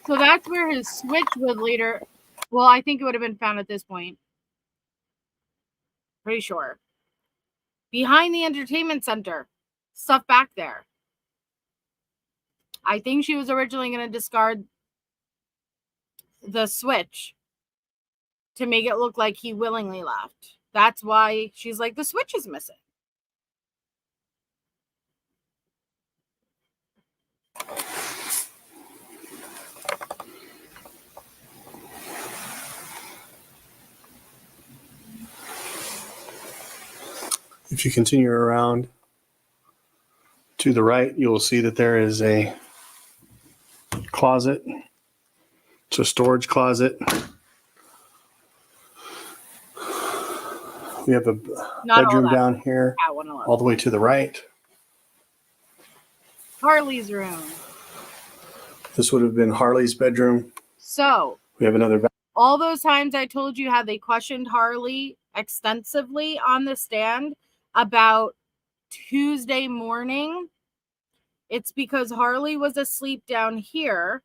Speaker 2: So that's where his switch would later. Well, I think it would have been found at this point. Pretty sure. Behind the entertainment center. Stuff back there. I think she was originally going to discard the switch to make it look like he willingly left. That's why she's like, the switch is missing.
Speaker 9: If you continue around to the right, you will see that there is a closet. It's a storage closet. We have a bedroom down here, all the way to the right.
Speaker 2: Harley's room.
Speaker 9: This would have been Harley's bedroom.
Speaker 2: So
Speaker 9: we have another.
Speaker 2: All those times I told you how they questioned Harley extensively on the stand about Tuesday morning, it's because Harley was asleep down here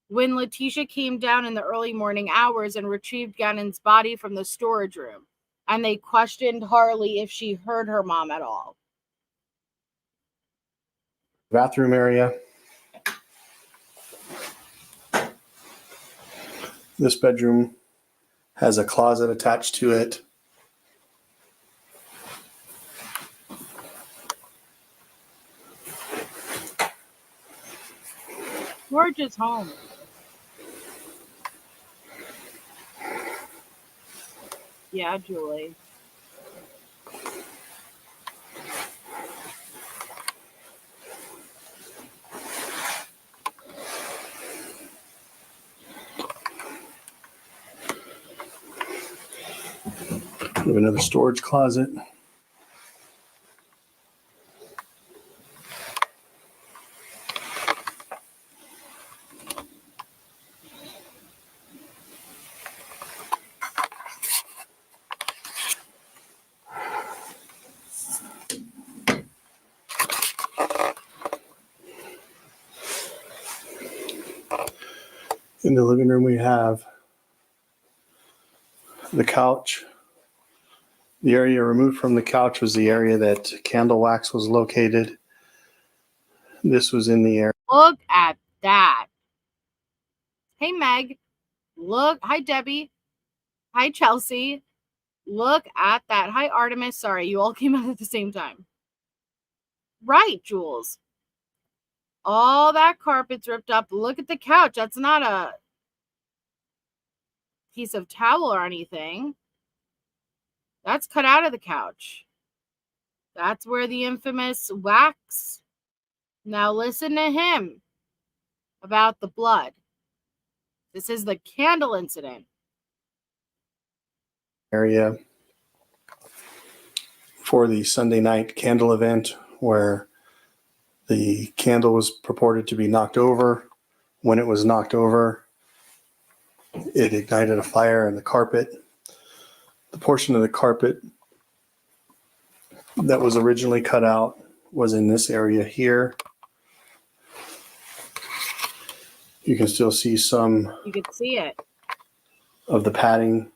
Speaker 2: when Letecia came down in the early morning hours and retrieved Gannon's body from the storage room. And they questioned Harley if she heard her mom at all.
Speaker 9: Bathroom area. This bedroom has a closet attached to it.
Speaker 2: Gorgeous home. Yeah, Julie.
Speaker 9: We have another storage closet. In the living room, we have the couch. The area removed from the couch was the area that candle wax was located. This was in the area.
Speaker 2: Look at that. Hey, Meg. Look, hi, Debbie. Hi, Chelsea. Look at that. Hi, Artemis. Sorry, you all came out at the same time. Right, Jules. All that carpet's ripped up. Look at the couch. That's not a piece of towel or anything. That's cut out of the couch. That's where the infamous wax. Now listen to him about the blood. This is the candle incident.
Speaker 9: Area for the Sunday night candle event where the candle was purported to be knocked over. When it was knocked over, it ignited a fire in the carpet. The portion of the carpet that was originally cut out was in this area here. You can still see some
Speaker 2: You could see it.
Speaker 9: of the padding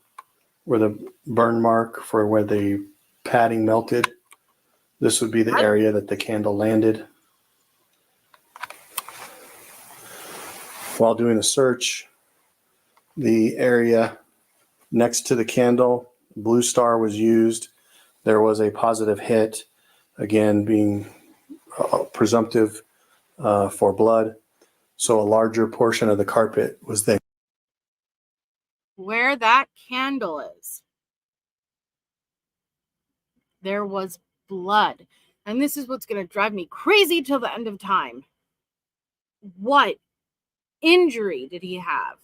Speaker 9: where the burn mark for where the padding melted. This would be the area that the candle landed. While doing a search, the area next to the candle, Blue Star was used. There was a positive hit, again being presumptive for blood. So a larger portion of the carpet was then.
Speaker 2: Where that candle is, there was blood. And this is what's going to drive me crazy till the end of time. What injury did he have?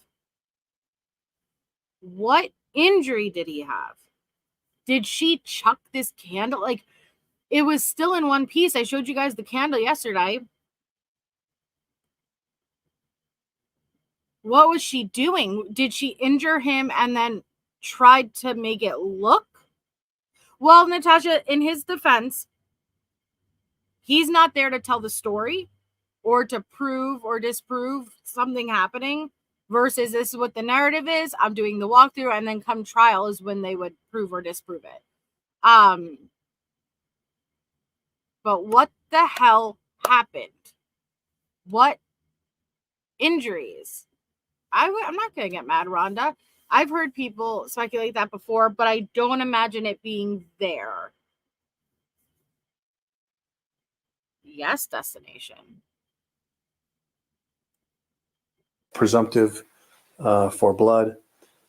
Speaker 2: What injury did he have? Did she chuck this candle? Like, it was still in one piece. I showed you guys the candle yesterday. What was she doing? Did she injure him and then tried to make it look? Well, Natasha, in his defense, he's not there to tell the story or to prove or disprove something happening, versus this is what the narrative is. I'm doing the walkthrough, and then come trial is when they would prove or disprove it. But what the hell happened? What injuries? I'm not going to get mad, Rhonda. I've heard people speculate that before, but I don't imagine it being there. Yes, destination.
Speaker 9: Presumptive for blood.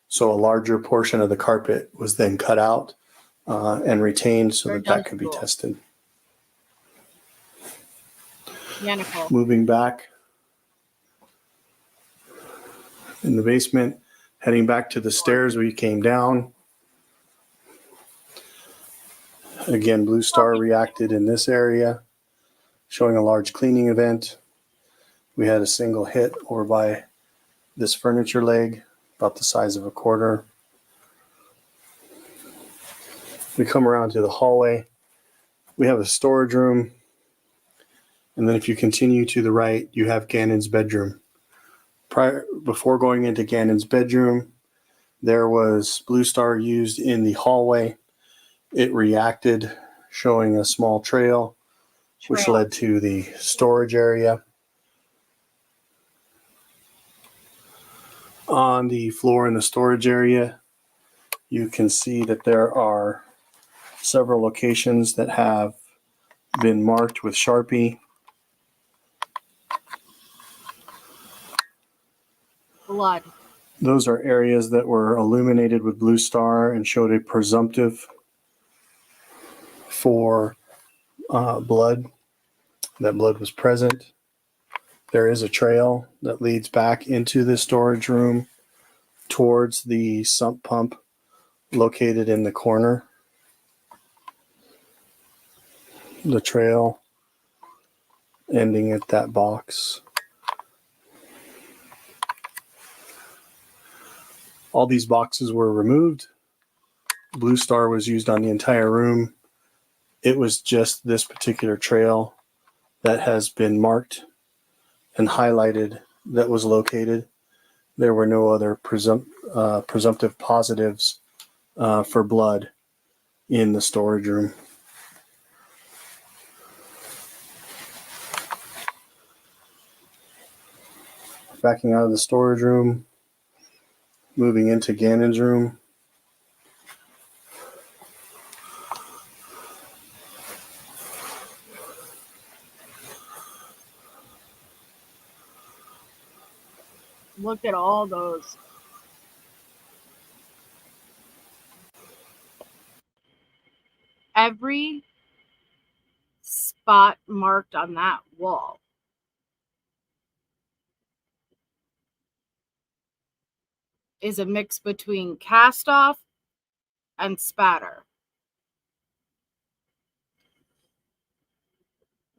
Speaker 9: So a larger portion of the carpet was then cut out and retained so that could be tested.
Speaker 2: Yeah, Nicole.
Speaker 9: Moving back in the basement, heading back to the stairs where you came down. Again, Blue Star reacted in this area, showing a large cleaning event. We had a single hit over by this furniture leg, about the size of a quarter. We come around to the hallway. We have a storage room. And then if you continue to the right, you have Gannon's bedroom. Before going into Gannon's bedroom, there was Blue Star used in the hallway. It reacted, showing a small trail, which led to the storage area. On the floor in the storage area, you can see that there are several locations that have been marked with Sharpie.
Speaker 2: Blood.
Speaker 9: Those are areas that were illuminated with Blue Star and showed a presumptive for blood. That blood was present. There is a trail that leads back into the storage room towards the sump pump located in the corner. The trail ending at that box. All these boxes were removed. Blue Star was used on the entire room. It was just this particular trail that has been marked and highlighted that was located. There were no other presumptive positives for blood in the storage room. Backing out of the storage room, Moving into Gannon's room.
Speaker 2: Look at all those. Every spot marked on that wall is a mix between cast off and spatter.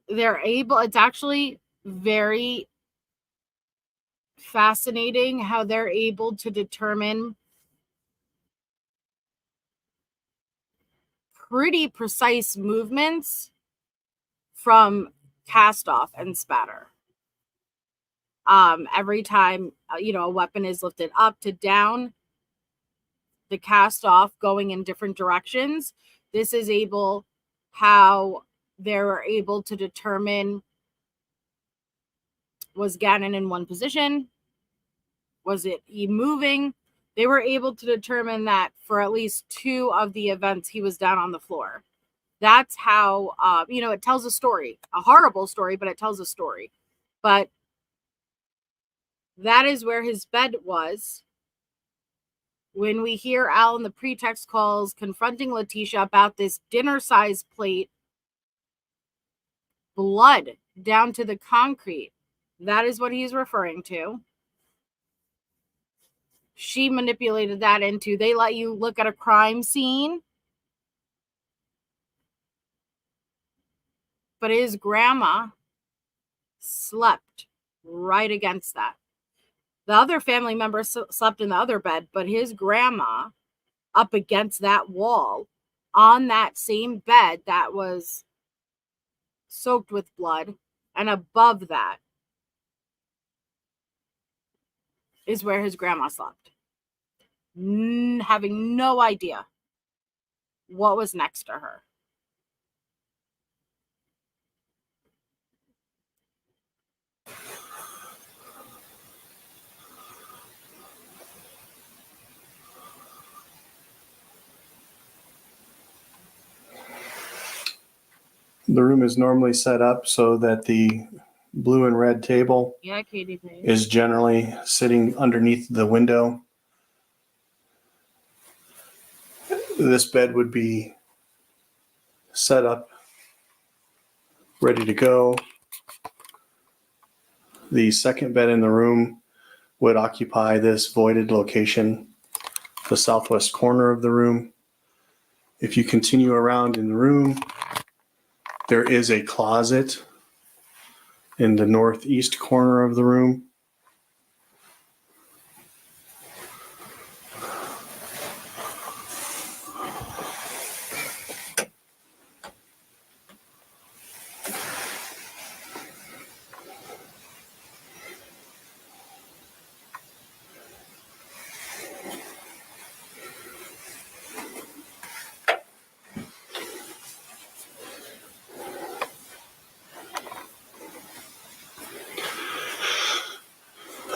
Speaker 2: It's actually very fascinating how they're able to determine pretty precise movements from cast off and spatter. Every time a weapon is lifted up to down, the cast off going in different directions. This is how they're able to determine, was Gannon in one position? Was it he moving? They were able to determine that for at least 2 of the events he was down on the floor. That's how, it tells a story, a horrible story, but it tells a story. But that is where his bed was when we hear Al in the pretext calls confronting Letecia about this dinner-sized plate, blood down to the concrete. That is what he's referring to. She manipulated that into, they let you look at a crime scene, but his grandma slept right against that. The other family member slept in the other bed, but his grandma up against that wall on that same bed that was soaked with blood, and above that is where his grandma slept. Having no idea what was next to her.
Speaker 9: The room is normally set up so that the blue and red table
Speaker 2: Katie,
Speaker 9: is generally sitting underneath the window. This bed would be set up, ready to go. The second bed in the room would occupy this voided location, the southwest corner of the room. If you continue around in the room, there is a closet in the northeast corner of the room.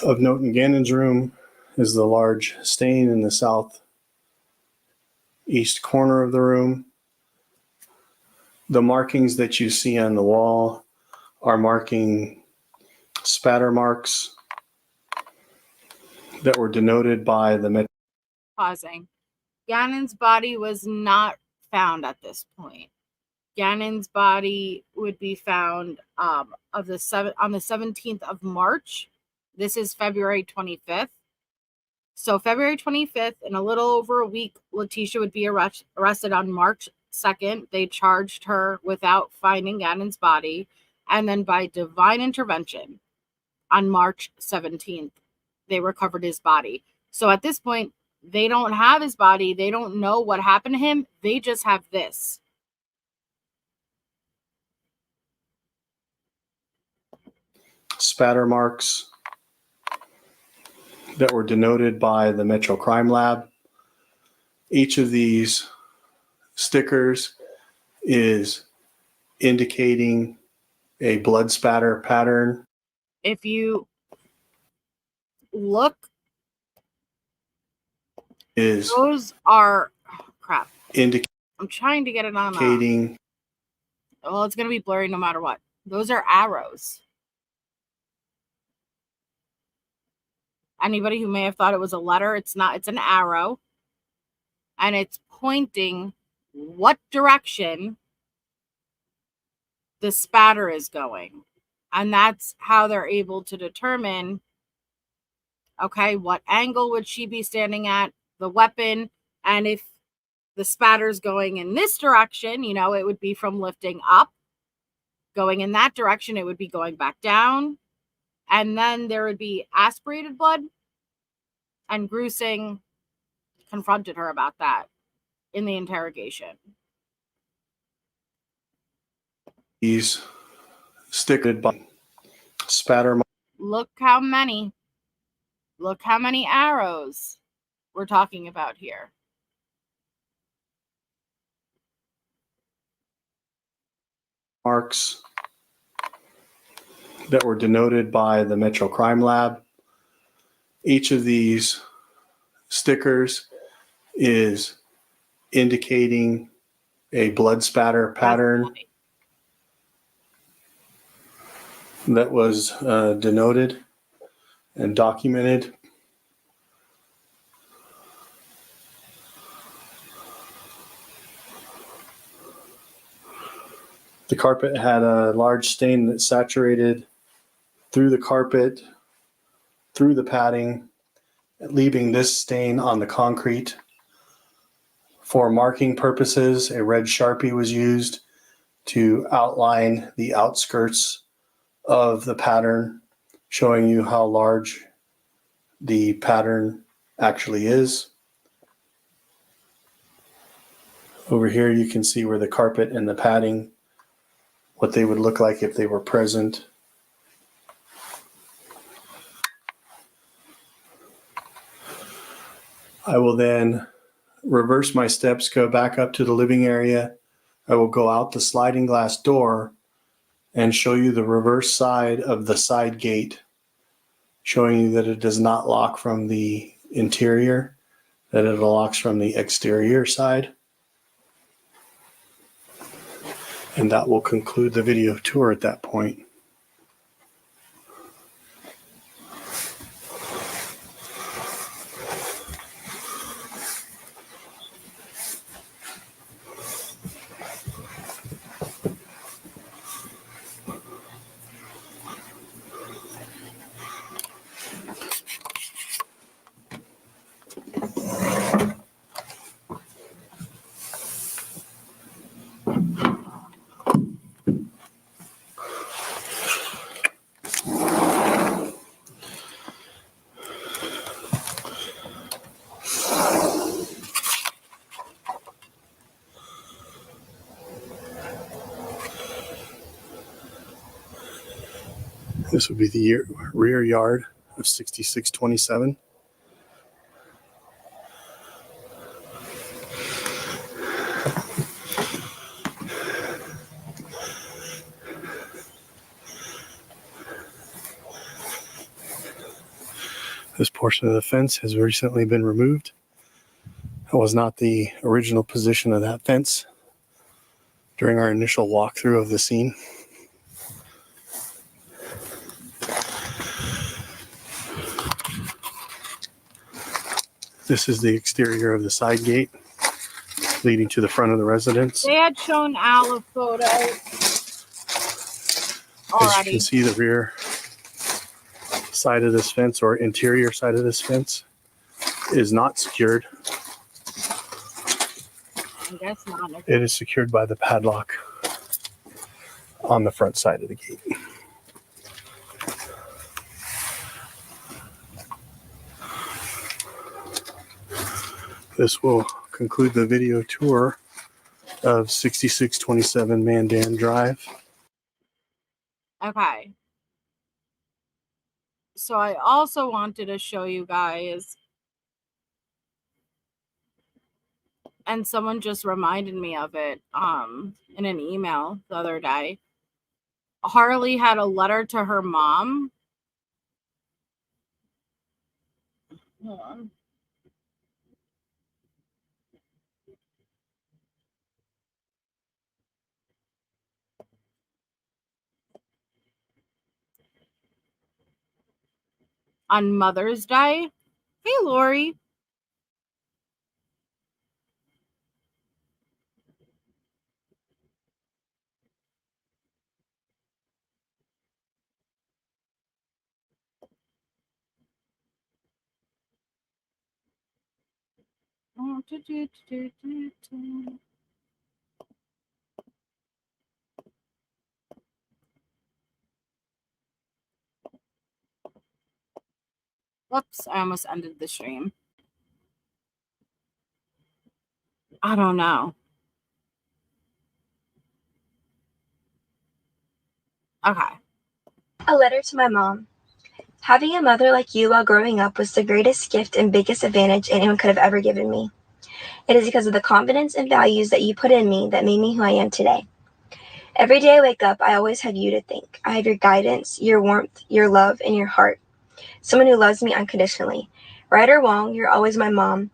Speaker 9: Of note in Gannon's room is the large stain in the southeast corner of the room. The markings that you see on the wall are marking spatter marks that were denoted by the
Speaker 2: Pausing. Gannon's body was not found at this point. Gannon's body would be found on the 17th of March. This is February 25th. So February 25th, in a little over a week, Letecia would be arrested on March 2nd. They charged her without finding Gannon's body. And then by divine intervention, on March 17th, they recovered his body. So at this point, they don't have his body. They don't know what happened to him. They just have this.
Speaker 9: spatter marks that were denoted by the Metro Crime Lab. Each of these stickers is indicating a blood spatter pattern.
Speaker 2: If you look
Speaker 9: is
Speaker 2: Those are crap.
Speaker 9: indicating
Speaker 2: I'm trying to get it on. Well, it's going to be blurry no matter what. Those are arrows. Anybody who may have thought it was a letter, it's not. It's an arrow. And it's pointing what direction the spatter is going. And that's how they're able to determine, okay, what angle would she be standing at, the weapon, and if the spatter's going in this direction, you know, it would be from lifting up. Going in that direction, it would be going back down. And then there would be aspirated blood. And Grusing confronted her about that in the interrogation.
Speaker 9: these stickered by spatter
Speaker 2: Look how many arrows we're talking about here.
Speaker 9: marks that were denoted by the Metro Crime Lab. Each of these stickers is indicating a blood spatter pattern that was denoted and documented. The carpet had a large stain that saturated through the carpet, through the padding, leaving this stain on the concrete. For marking purposes, a red Sharpie was used to outline the outskirts of the pattern, showing you how large the pattern actually is. Over here you can see where the carpet and the padding, what they would look like if they were present. I will then reverse my steps, go back up to the living area. I will go out the sliding glass door and show you the reverse side of the side gate, showing you that it does not lock from the interior, that it locks from the exterior side. And that will conclude the video tour at that point. This would be the rear yard of 6627. This portion of the fence has recently been removed. That was not the original position of that fence during our initial walkthrough of the scene. This is the exterior of the side gate leading to the front of the residence.
Speaker 2: They had shown Al a photo already.
Speaker 9: As you can see, the rear side of this fence, or interior side of this fence, is not secured.
Speaker 2: I guess not.
Speaker 9: It is secured by the padlock on the front side of the gate. This will conclude the video tour of 6627 Mandan Drive.
Speaker 2: Okay. So I also wanted to show you guys, and someone just reminded me of it in an email the other day. Harley had a letter to her mom. Hold on. on Mother's Day. Hey, Lori. Whoops, I almost ended the stream. I don't know. Okay.
Speaker 10: A letter to my mom. Having a mother like you while growing up was the greatest gift and biggest advantage anyone could have ever given me. It is because of the confidence and values that you put in me that made me who I am today. Every day I wake up, I always have you to thank. I have your guidance, your warmth, your love, and your heart. Someone who loves me unconditionally. Right or wrong, you're always my mom.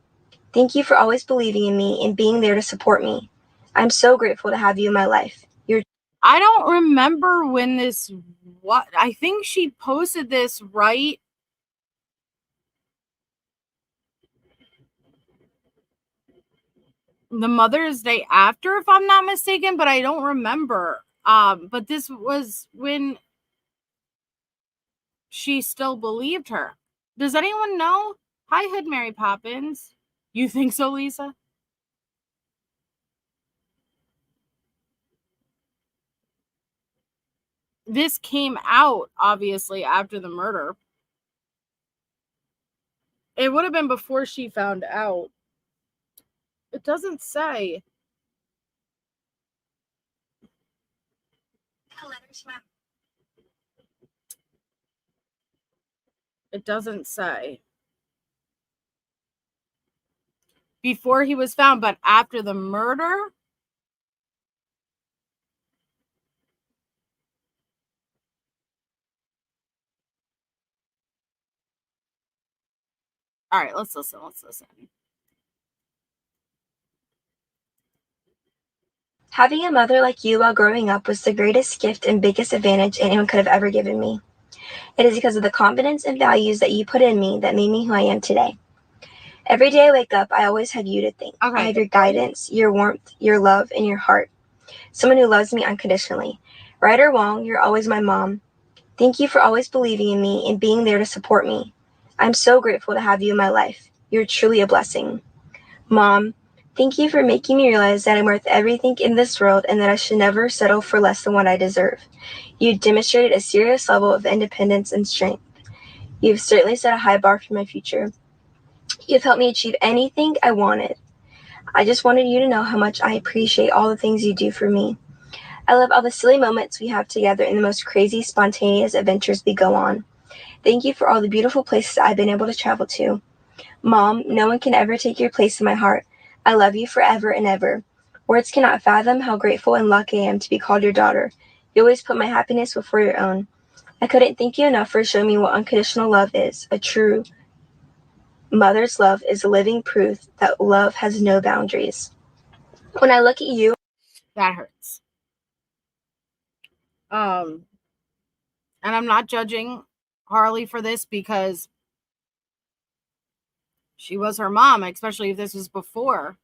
Speaker 10: Thank you for always believing in me and being there to support me. I'm so grateful to have you in my life.
Speaker 2: I don't remember when this, what, I think she posted this right the Mother's Day after, if I'm not mistaken, but I don't remember. But this was when she still believed her. Does anyone know? Hi, Hood Mary Poppins. You think so, Lisa? This came out, obviously, after the murder. It would have been before she found out. It doesn't say. It doesn't say. Before he was found, but after the murder? All right, let's listen.
Speaker 10: Having a mother like you while growing up was the greatest gift and biggest advantage anyone could have ever given me. It is because of the confidence and values that you put in me that made me who I am today. Every day I wake up, I always have you to thank.
Speaker 2: Okay.
Speaker 10: I have your guidance, your warmth, your love, and your heart. Someone who loves me unconditionally. Right or wrong, you're always my mom. Thank you for always believing in me and being there to support me. I'm so grateful to have you in my life. You're truly a blessing. Mom, thank you for making me realize that I'm worth everything in this world and that I should never settle for less than what I deserve. You demonstrated a serious level of independence and strength. You've certainly set a high bar for my future. You've helped me achieve anything I wanted. I just wanted you to know how much I appreciate all the things you do for me. I love all the silly moments we have together and the most crazy, spontaneous adventures we go on. Thank you for all the beautiful places I've been able to travel to. Mom, no one can ever take your place in my heart. I love you forever and ever. Words cannot fathom how grateful and lucky I am to be called your daughter. You always put my happiness before your own. I couldn't thank you enough for showing me what unconditional love is. A true mother's love is a living proof that love has no boundaries. When I look at you,
Speaker 2: that hurts. And I'm not judging Harley for this because she was her mom, especially if this was before.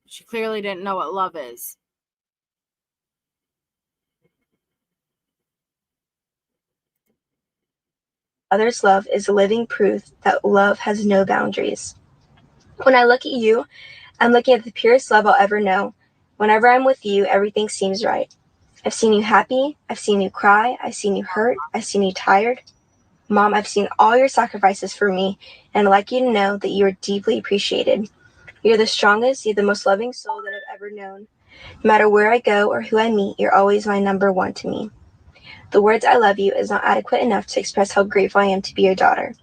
Speaker 2: She clearly didn't know what love is.
Speaker 10: mother's love is a living proof that love has no boundaries. When I look at you, I'm looking at the purest love I'll ever know. Whenever I'm with you, everything seems right. I've seen you happy. I've seen you cry. I've seen you hurt. I've seen you tired. Mom, I've seen all your sacrifices for me, and I'd like you to know that you are deeply appreciated. You're the strongest, you're the most loving soul that I've ever known. No matter where I go or who I meet, you're always my number one to me. The words I love you is not adequate enough to express how grateful I am to be your daughter,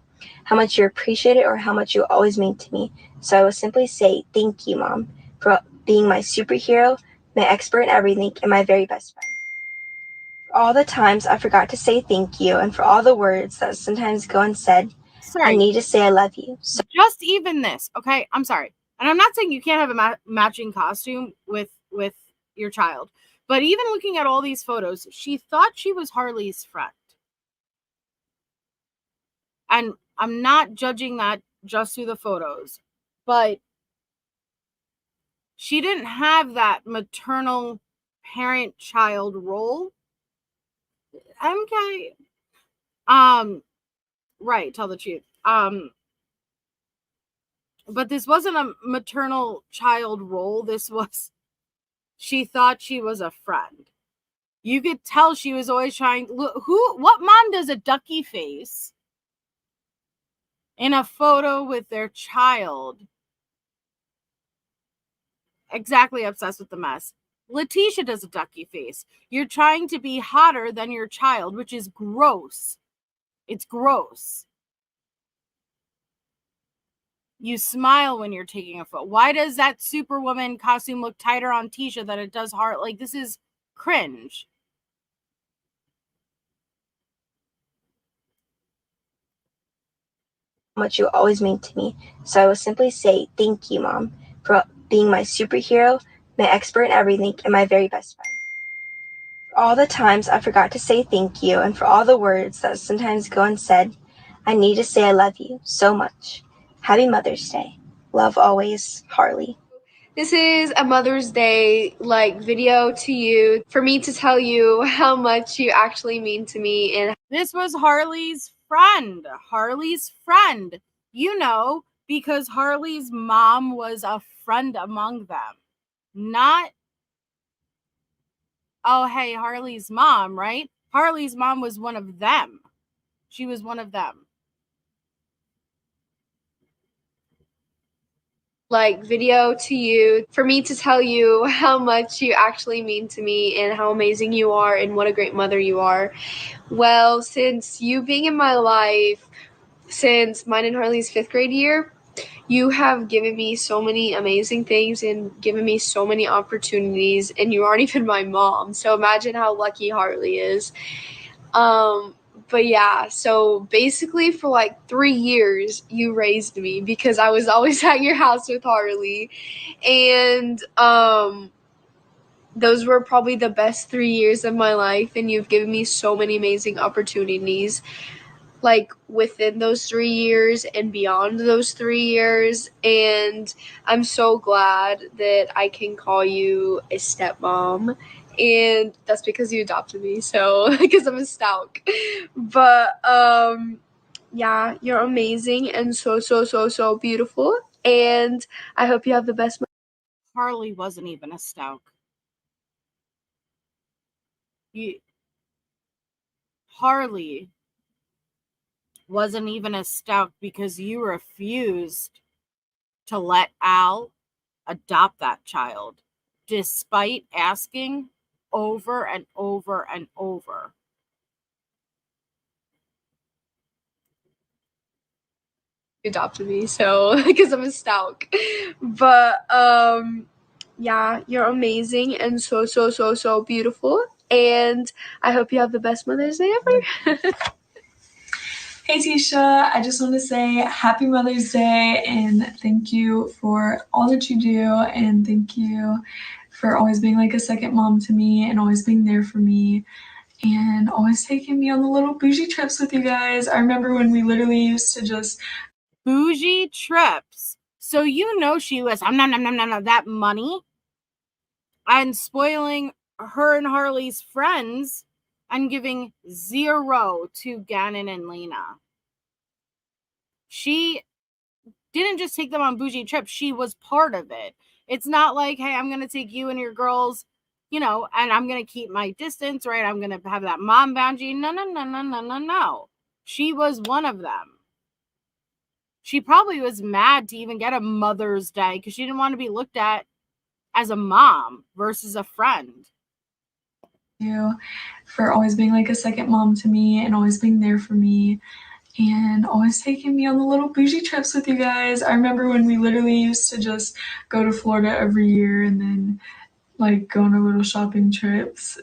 Speaker 10: how much you're appreciated or how much you always mean to me. So I will simply say thank you, Mom, for being my superhero, my expert in everything, and my very best friend. For all the times I forgot to say thank you, and for all the words that sometimes go unsaid,
Speaker 2: Sorry.
Speaker 10: I need to say I love you. So
Speaker 2: just even this, okay? I'm sorry. And I'm not saying you can't have a matching costume with your child. But even looking at all these photos, she thought she was Harley's friend. And I'm not judging that just through the photos, but she didn't have that maternal parent-child role. Okay. Right, tell the truth. But this wasn't a maternal child role. This was, she thought she was a friend. You could tell she was always trying. What mom does a ducky face in a photo with their child? Exactly, obsessed with the mess. Letecia does a ducky face. You're trying to be hotter than your child, which is gross. It's gross. You smile when you're taking a photo. Why does that Superwoman costume look tighter on Tisha than it does Harley? Like, this is cringe.
Speaker 10: Much you always mean to me. So I will simply say thank you, Mom, for being my superhero, my expert in everything, and my very best friend. For all the times I forgot to say thank you, and for all the words that sometimes go unsaid, I need to say I love you so much. Happy Mother's Day. Love always, Harley.
Speaker 11: This is a Mother's Day video to you for me to tell you how much you actually mean to me. And
Speaker 2: this was Harley's friend. Harley's friend. You know, because Harley's mom was a friend among them. Not, oh, hey, Harley's mom, right? Harley's mom was one of them. She was one of them.
Speaker 11: Video to you for me to tell you how much you actually mean to me and how amazing you are and what a great mother you are. Well, since you being in my life since mine and Harley's 5th grade year, you have given me so many amazing things and given me so many opportunities, and you aren't even my mom. So imagine how lucky Harley is. But yeah, so basically for 3 years, you raised me because I was always at your house with Harley. And those were probably the best 3 years of my life, and you've given me so many amazing opportunities within those 3 years and beyond those 3 years. And I'm so glad that I can call you a stepmom. And that's because you adopted me, so because I'm a stalk. But yeah, you're amazing and so beautiful, and I hope you have the best.
Speaker 2: Harley wasn't even a stalk. Harley wasn't even a stalk because you refused to let Al adopt that child, despite asking over and over and over.
Speaker 11: Adopted me, so because I'm a stalk. But yeah, you're amazing and so beautiful, and I hope you have the best Mother's Day ever.
Speaker 12: Hey Tisha, I just want to say happy Mother's Day and thank you for all that you do, and thank you for always being a second mom to me and always being there for me and always taking me on the little bougie trips with you guys. I remember when we literally used to just
Speaker 2: bougie trips. So you know she was that money and spoiling her and Harley's friends and giving 0 to Gannon and Lena. She didn't just take them on bougie trips. She was part of it. It's not like, hey, I'm going to take you and your girls, and I'm going to keep my distance, right? I'm going to have that mom boundary. No. She was one of them. She probably was mad to even get a Mother's Day because she didn't want to be looked at as a mom versus a friend.
Speaker 12: You for always being a second mom to me and always being there for me and always taking me on the little bougie trips with you guys. I remember when we literally used to just go to Florida every year and then go on our little shopping trips.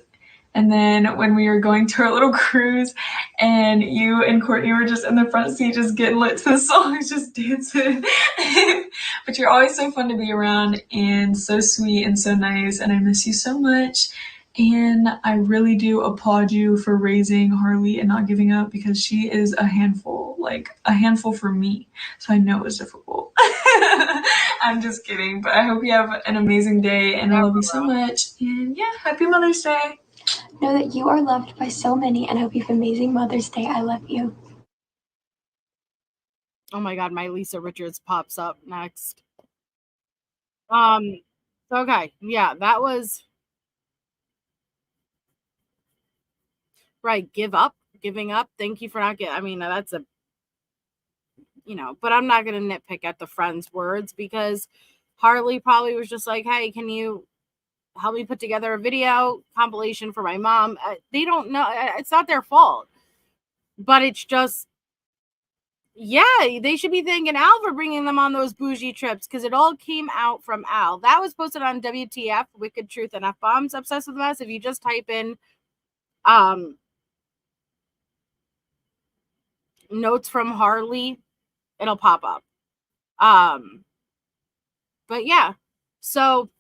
Speaker 12: And then when we were going to our little cruise and you and Courtney were just in the front seat just getting lit to the songs, just dancing. But you're always so fun to be around and so sweet and so nice, and I miss you so much. And I really do applaud you for raising Harley and not giving up, because she is a handful, like a handful for me. So I know it's difficult. I'm just kidding, but I hope you have an amazing day, and I love you so much. And yeah, happy Mother's Day.
Speaker 10: Know that you are loved by so many, and hope you have an amazing Mother's Day. I love you.
Speaker 2: Oh my God, my Lisa Richards pops up next. Okay, yeah, that was right. Giving up. Thank you for not getting. I mean, that's a, but I'm not gonna nitpick at the friend's words, because Harley probably was just like, hey, can you help me put together a video compilation for my mom? They don't know. It's not their fault, but it's just, yeah, they should be thanking Al for bringing them on those bougie trips, because it all came out from Al. That was posted on WTF, Wicked Truth and F-Bombs, Obsessed with Mess. If you just type in notes from Harley, it'll pop up. But yeah, so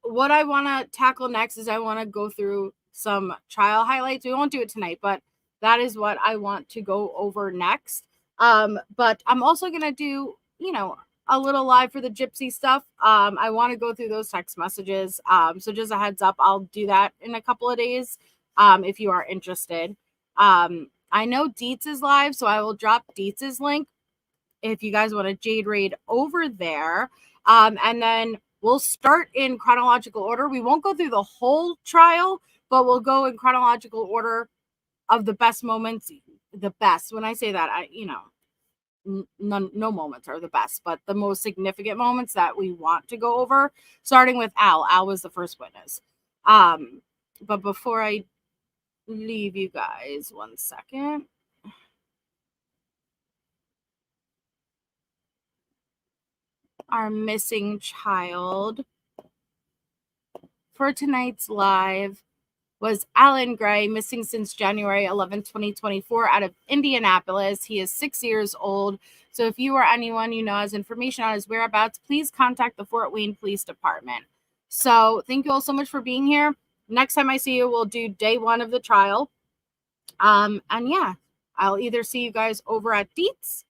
Speaker 2: what I want to tackle next is I want to go through some trial highlights. We won't do it tonight, but that is what I want to go over next. But I'm also going to do, a little live for the gypsy stuff. I want to go through those text messages. So just a heads up, I'll do that in a couple of days. If you are interested. I know Dietz is live, so I will drop Dietz's link if you guys want a Jade raid over there. And then we'll start in chronological order. We won't go through the whole trial, but we'll go in chronological order of the best moments. The best. When I say that, no moments are the best, but the most significant moments that we want to go over, starting with Al. Al was the first witness. But before I leave you guys, 1 second. Our missing child for tonight's live was Alan Gray, missing since January 11, 2024, out of Indianapolis. He is 6 years old. So if you or anyone you know has information on his whereabouts, please contact the Fort Wayne Police Department. So thank you all so much for being here. Next time I see you, we'll do day 1 of the trial. And yeah, I'll either see you guys over at Dietz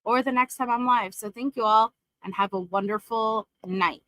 Speaker 2: or the next time I'm live. So thank you all, and have a wonderful night.